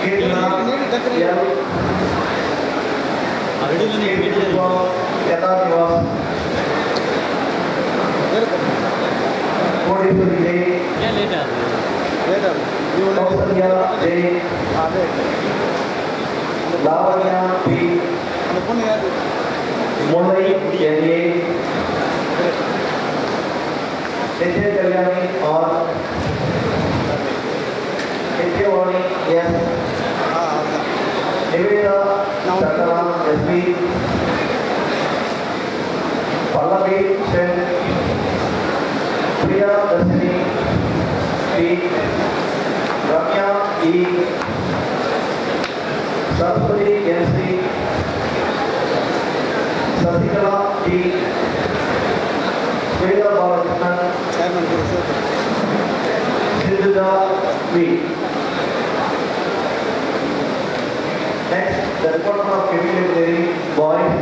Kirtana L, Yata Nivas, Kodipuri J, Kausanya J, Lavanya P, Mulai N.A, Nitya Kalyani R, Nityavani S, Niveda Chakra S.B, Pallavi Sen, Priya Darshini P, Ramya E, Saraswati NC, Sasikala T, Veda Balakrishnan, Sindhuja V. Next, the recruitment of chemical boys.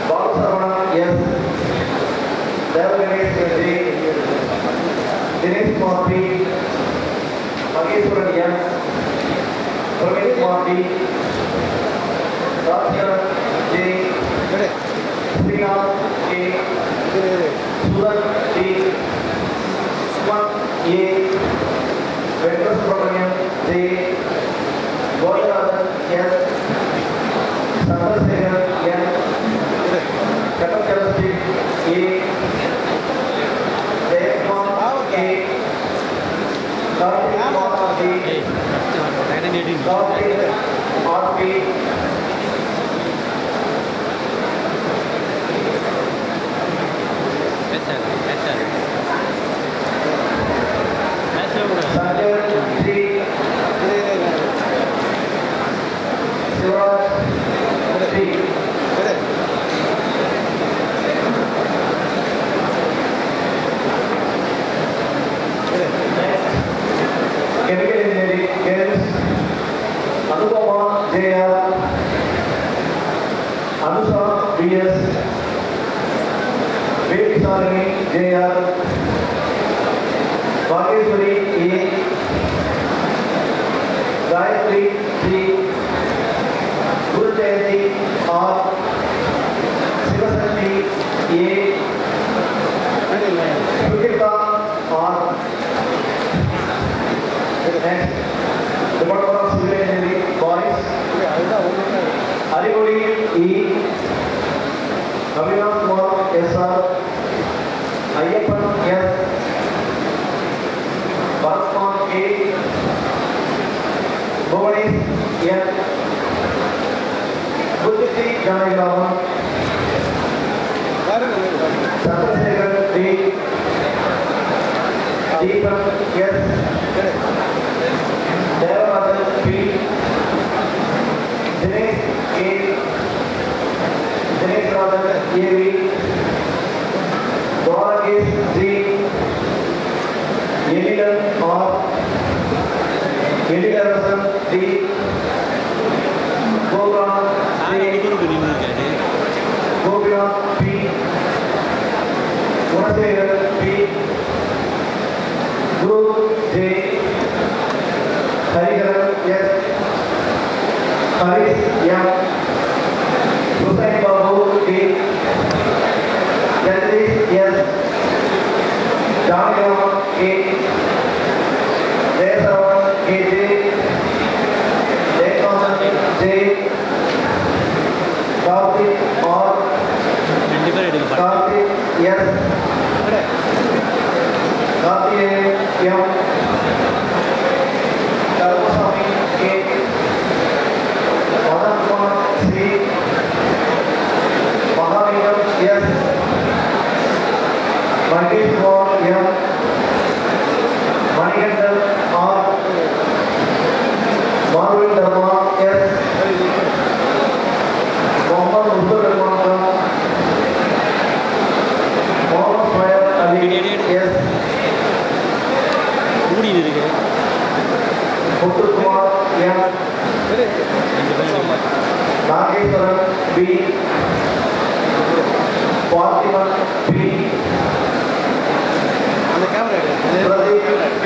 Balasarvana yes. Devaganesh J. Dinesh Kumar P. Mageshwaran M. Praveen Kumar D. Rajkaran J. Srinath K. Sudan D. Suman A. Venkatesubramanian J. Goyarajan S. Chandrasekhar N. Katakkalasti A. Jayakumar A. Karthik Kumar D. Karthik R.P. Sanjay G. Shivraj T. Chemical engineering girls Anupama J.R. Anusha B.S. Vedisarani J.R. Bhageshwari E. Gayatri C. Guru Jayanti R. Sivasati A. Sukita R. Next, Department of Civil Engineering boys. Arigodi E. Abhinav Kumar S.R. Ayyappan S. Bharatman A. Bhuvanesh N. Buddhiti Janagiraman. Chandrasekhar D. Deepak S. Devarajan P. Dinesh A. Dinesh Rajan A.V. Dwarakesh G. Yelilan R. Yelilarasan D. Gopinath C. Gopinath P. Gunasekhar P. Guru J. Hariharan S. Harish M. Hussain Babu D. Jagdish S. Janagiraman K. Jayasavan K. J. Jayakanthan J. Karthik R. Karthik S. Karthik M. Karmaswamy K. Madan Kumar C. Mahavingam S. Mangesh Kumar M. Manikandan R. Marvin Dharma S. Mohammad Muzdur Rahman Mohammad Swayam Ali S. Muthu Kumar M. Nageshwaran B. Parthiban P. Pradeep P.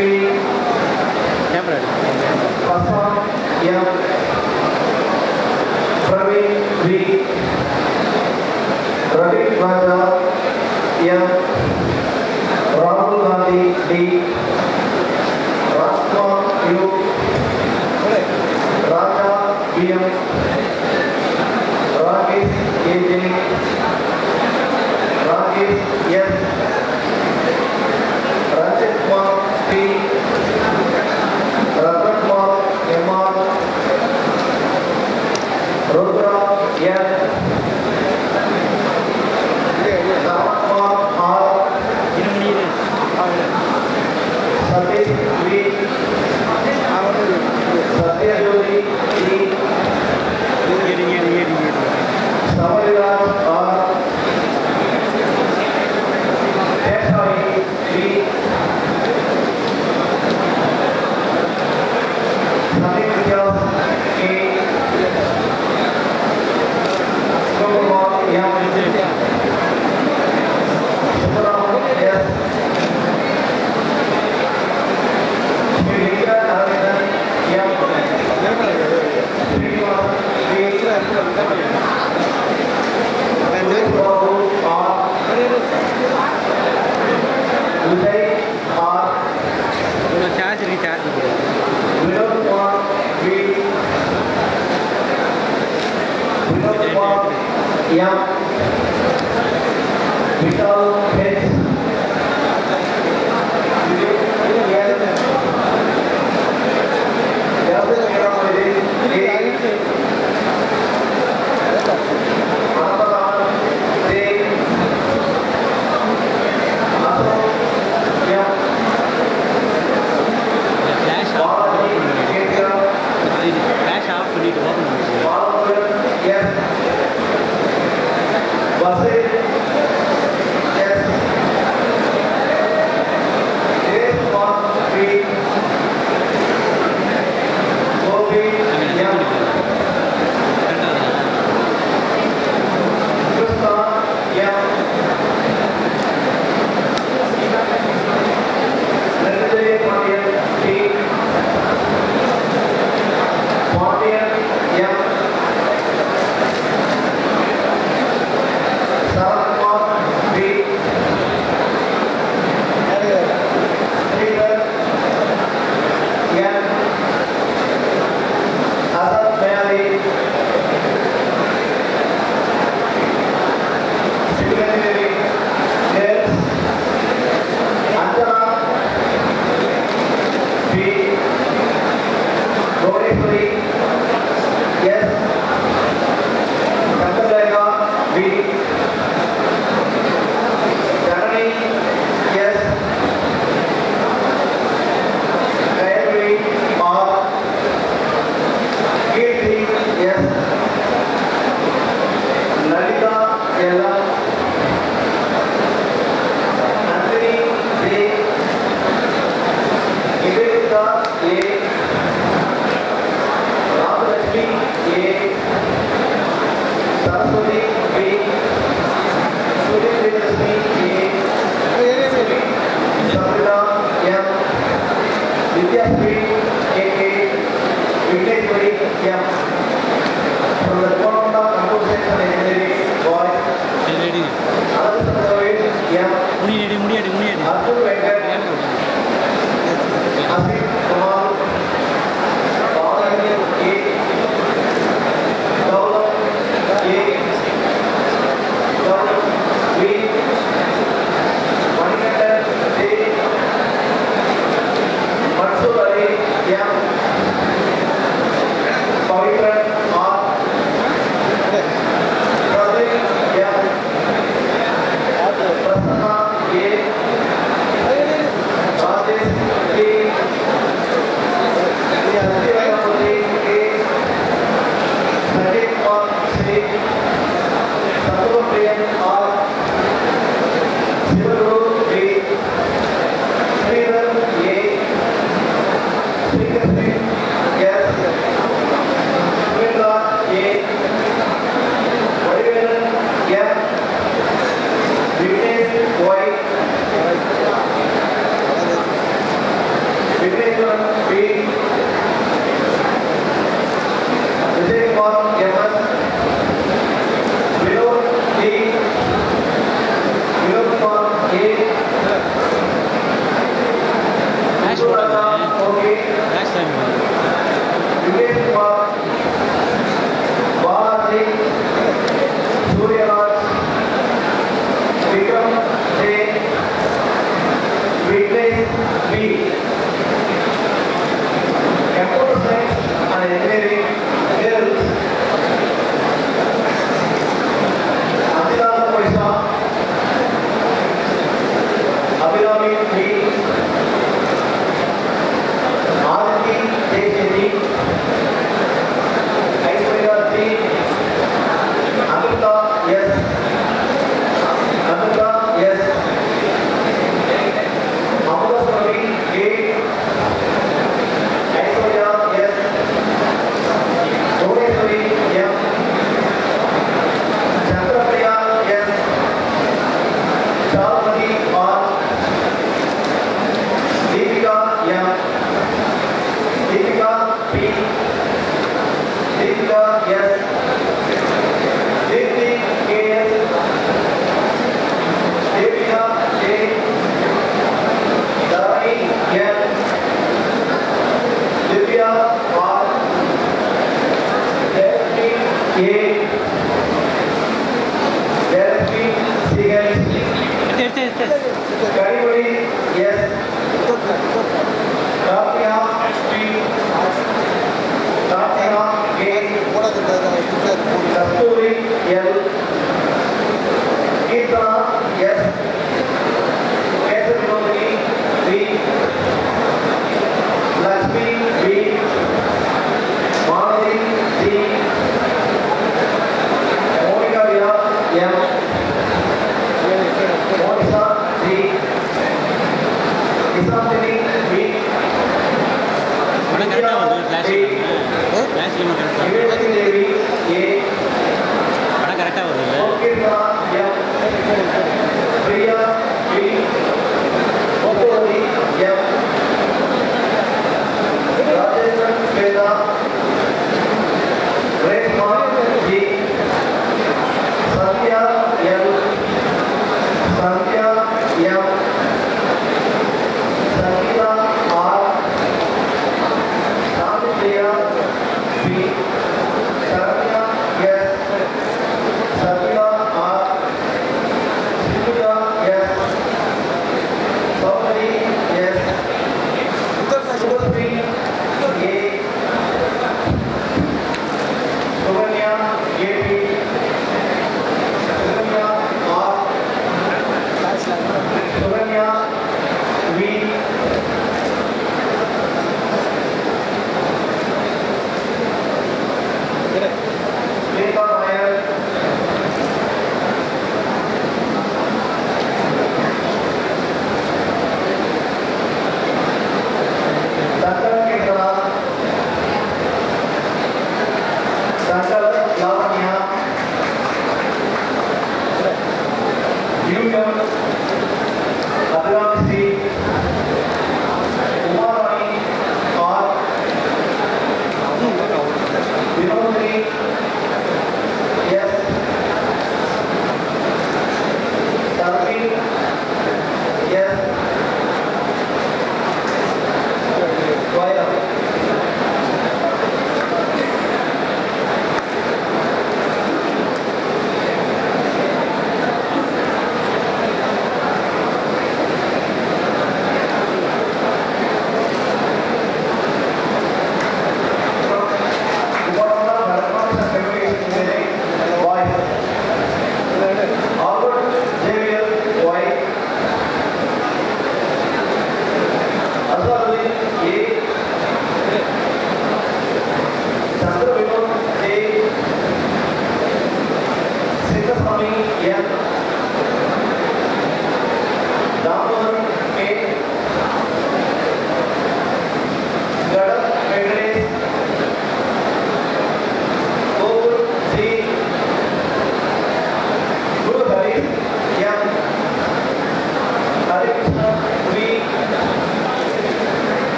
Prasad M. Praveen V. Ravi Raja M. Rahul Gandhi D. Rajkumar U. Raja PM. Rakesh AJ. Rakesh S. Ranjit Kumar P. Ratan Kumar MR. Rudra N.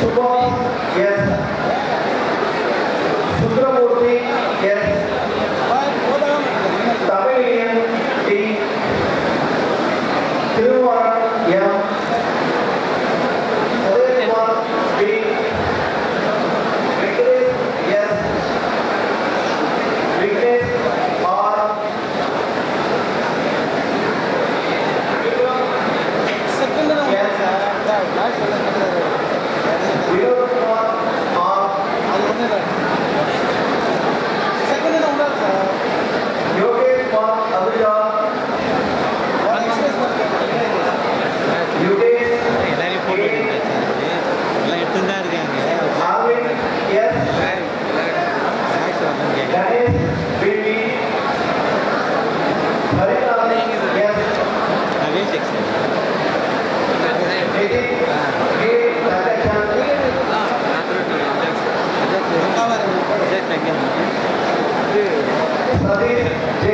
Subhash, yes. Sundramurthy, yes. Tamilian, T. Thiruvaran, M. Udayakumar, B. Vignesh, yes. Vignesh, R. Yes. Vinod Kumar, R. Yogesh Kumar, Abuja. Yogesh, Arvind, yes. Ganesh, BB. Harinal, yes. Nitin, K. Radhachan. Sadiq, J.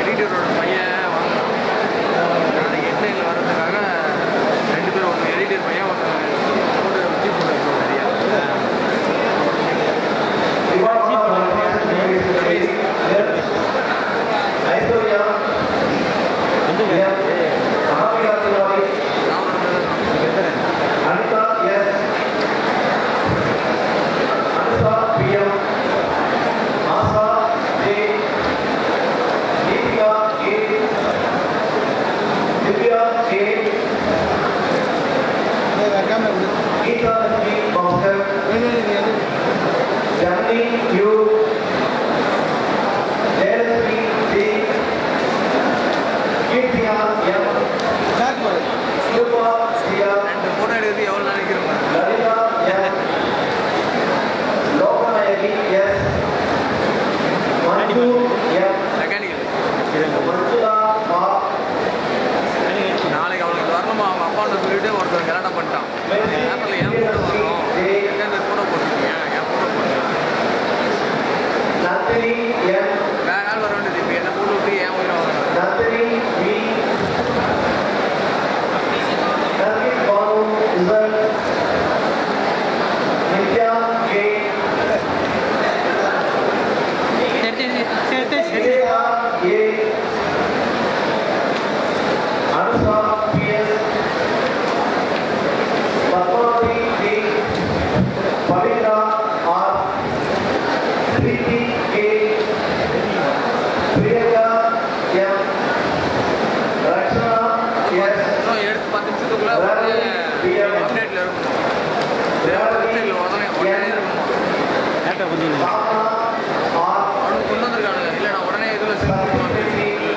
எடிட்டரோட பையன் வாங்கினான் நாளைக்கு ஹெட்லைனில் வர்றதுக்காக 2 பேர் ஒன்று editor பையன் ஒன்று போட்டு வச்சு போட்டு நிறையா Aishwarya, Anita, yes. Anita, PM. Asa, J. Deepika, A. Divya, A. Geeta, G. Bhaskar. Janani, U. Jayalakshmi, T. Kirtiya, M. Shilpa, Sia. 2 photo எடுக்கிறது எவ்வளோ நாளைக்கு இருக்கும் Lalita, yes. Lokanayaki, yes. Manju, yes. Mechanical Manjula, R. நாளைக்கு அவனுக்கு வரணுமா அவங்க அப்பாட்ட சொல்லிட்டு ஒருத்தர் கலாட்டம் பண்ணிட்டான் பேப்பரில் ஏன் ஃபோட்டோ வரணும் எங்கே ஃபோட்டோ போட்டுருக்கீங்க ஏன் ஃபோட்டோ போட்டு Nandini, yes. வேற நாள் வர வேண்டியது இப்போ என்ன போட்டு விட்டு ஏன் உயிரை வரணும் Nandini, V. Nandini, Banu, Z. Nitya, K. Nitya, A. Anusa, PS. Padmavati, D. Pavitra, R. Preeti, K. Priyanka, M. Rakshana, yes. இன்னும் எடுத்து 10 நிமிஷத்துக்குள்ளே வந்து அப்டேட்டில் இருக்கணும் வெப்சைட்டில் உடனே இருக்கணும் Bhavana, R. அவனுக்கு கொண்டு வந்திருக்கானுங்க இல்லை நான் உடனே இதில் செஞ்சு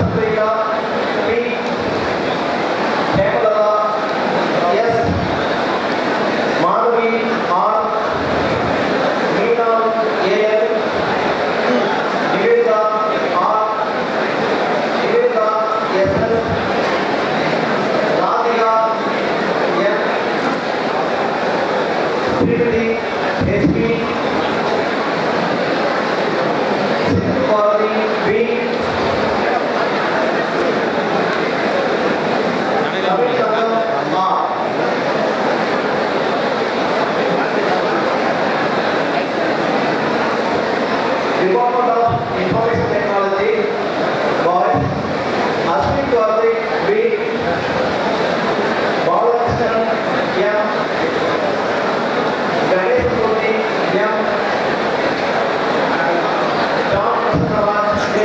Supriya P. Hemalala S. Madhavi R. Meena A. Nivedita R. Nivedita S. Radhika M. Srimati S. P. Sindhuparthi B. Ravishankar R. Department of Information Technology, boys, Ashwin Chaudhary B. Balakrishnan M. Ganesh Murthy M. John Prasad J.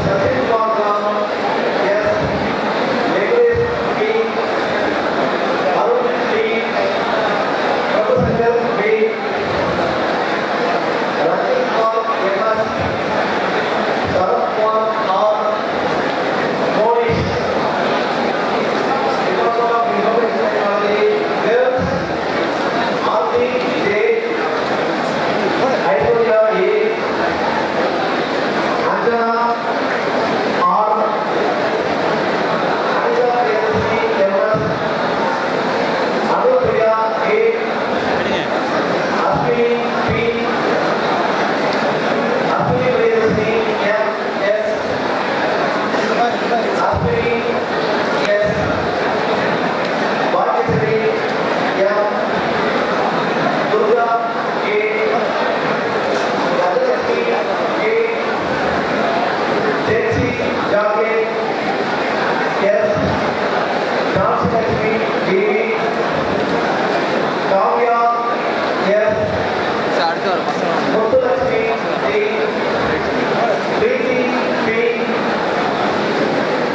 Sachin Kumar S. Nicholas P. Arun T. Prabhusankar B. Rajesh Kumar M.S. Sarat Kumar R. Monish. Department of Information Technology, girls, Aarti J. Aishwarya A. Anjana R. Anita Priyadashini M.S. Anupriya A. Ashwini P. Ashwini Priyadashini M.S. Ashwini S. Bhagyashree M. Durga A. Rajashri A. Jayashree Jage S. Jhansi D. Kavya S. Muthulakshmi D. Preeti P.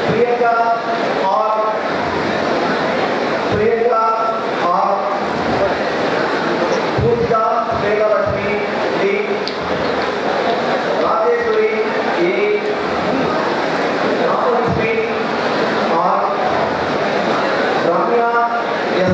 Priyanka R. Priyanka R. Pooja Meghalakshmi D. Rajeshwari A. Ramalakshmi R. Ramya S.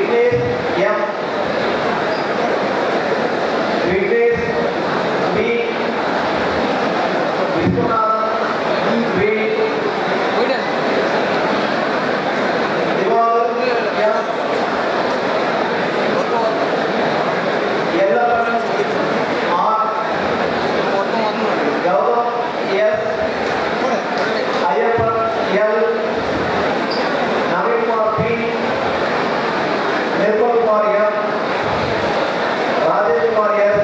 Vignesh M. Vignesh B. Vishwanath V. Divar M. Yellappan R. Gaurav S. Ayappan L. Navin Kumar P. Nirmal Kumar M. Rajesh Kumar S.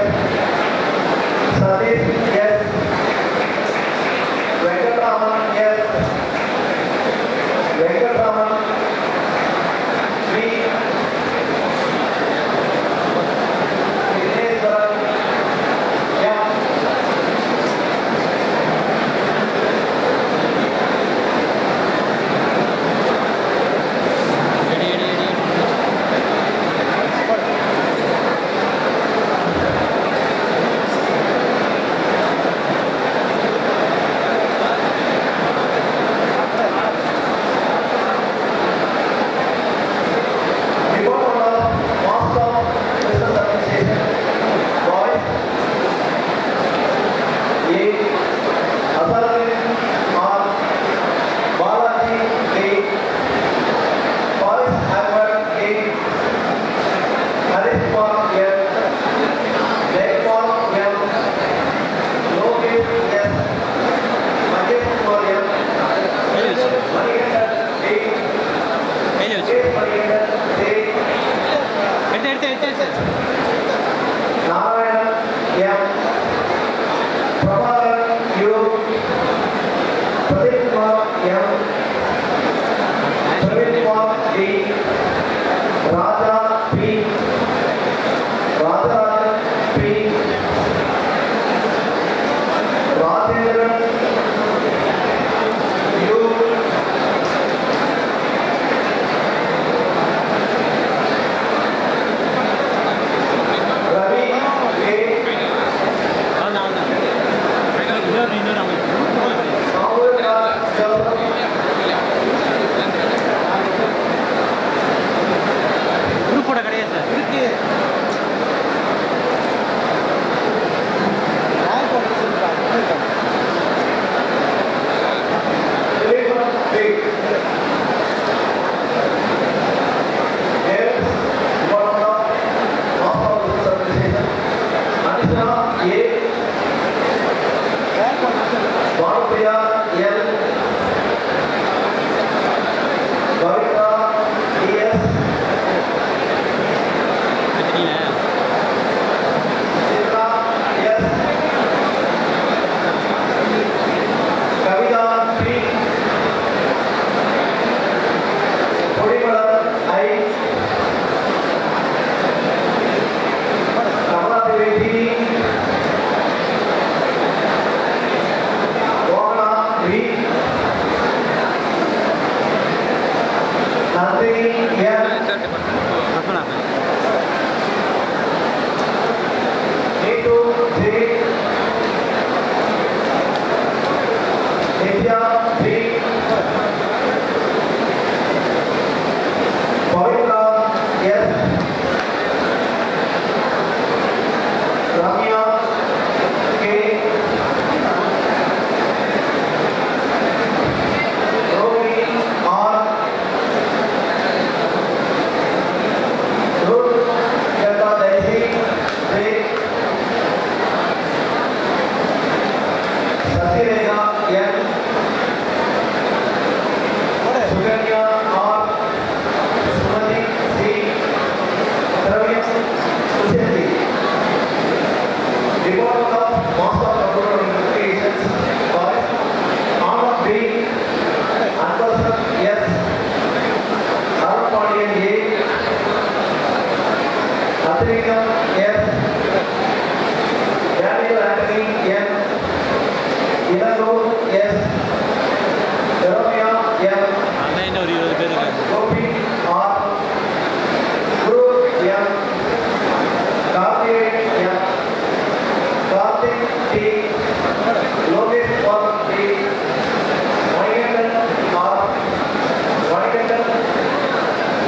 Satish S. Venkatraman S. Venkatraman V. Vigneswaran M.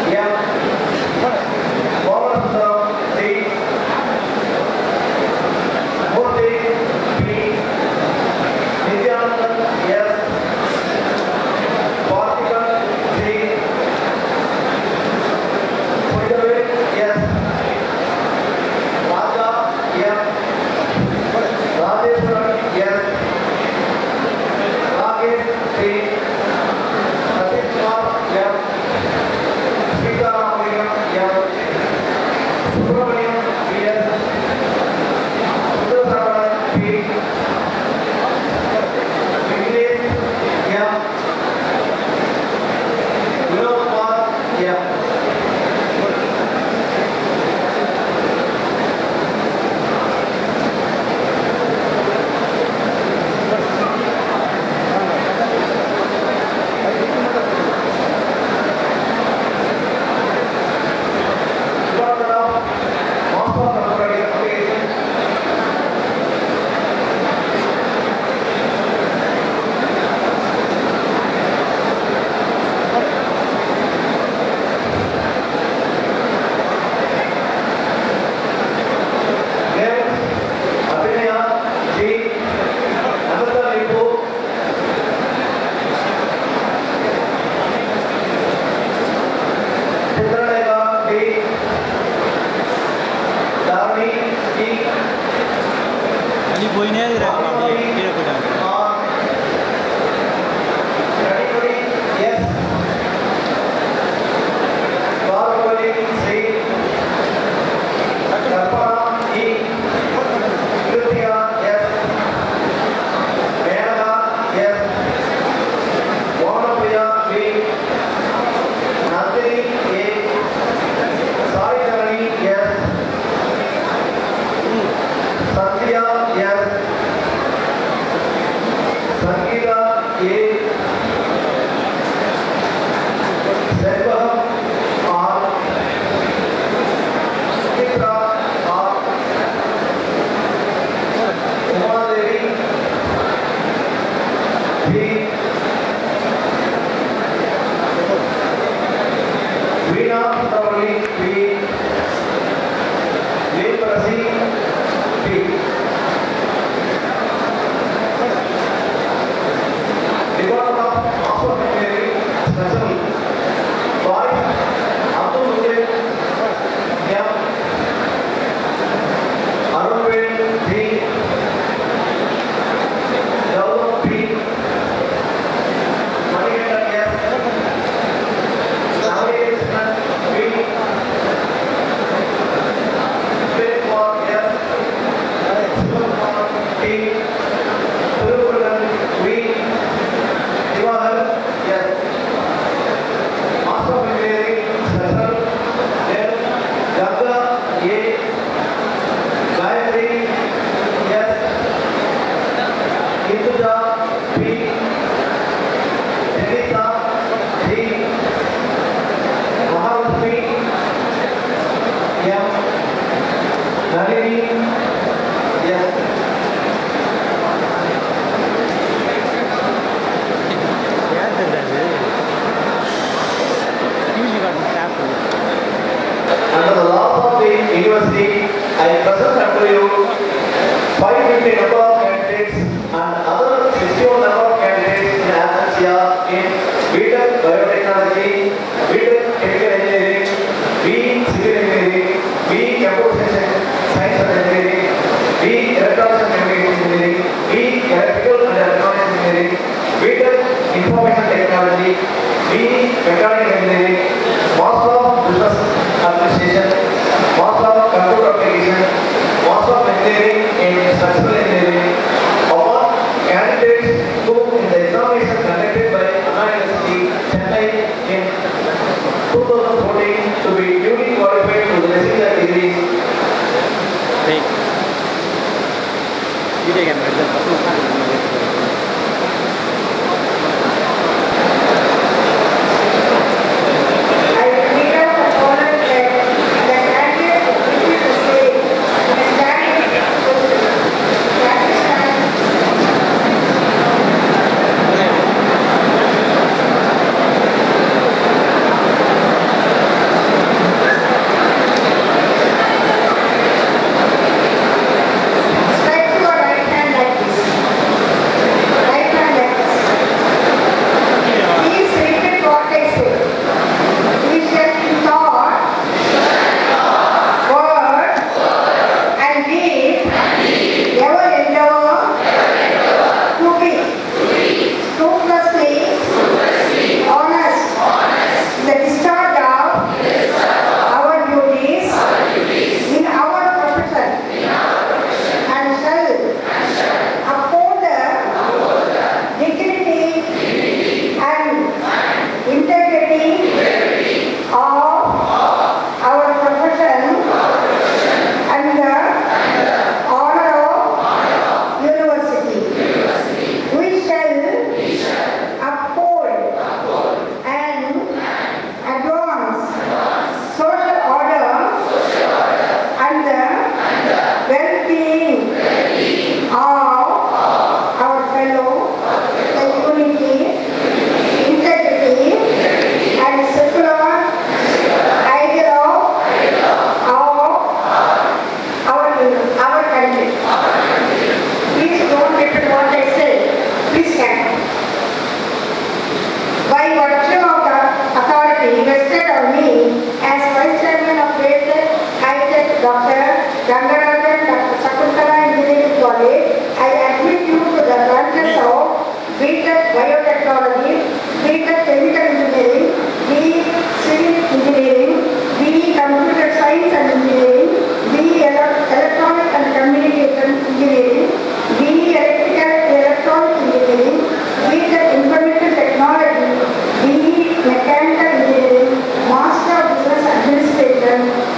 Yeah.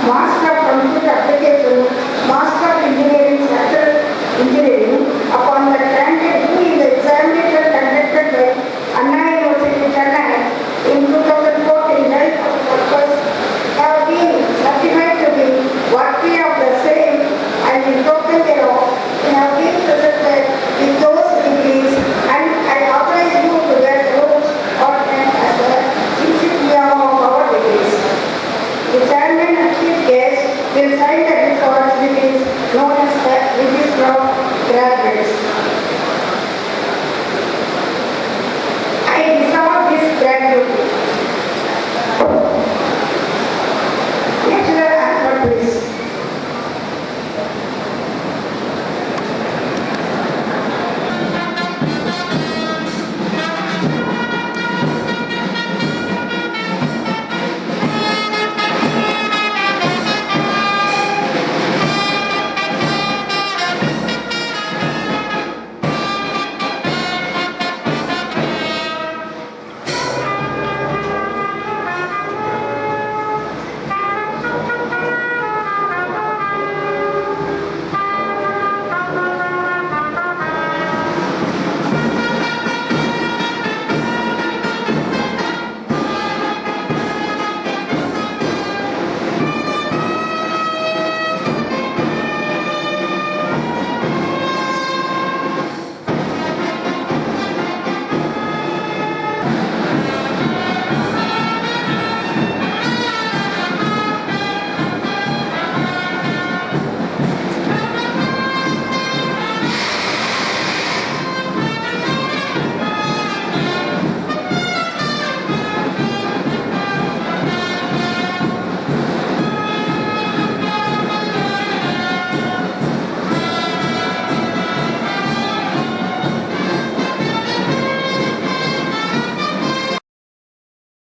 Master of Computer Application, Master of Engineering, Structural Engineering upon the candidate who in the examination conducted by Anna University, Chennai in 2014 health purpose have been certified to be worthy of the same and in token thereof have been presented with those degrees, and I authorize you to get those ordinance as the insignia of our degrees. The chairman and chief guest will sign the records which is known as the Register of Graduates.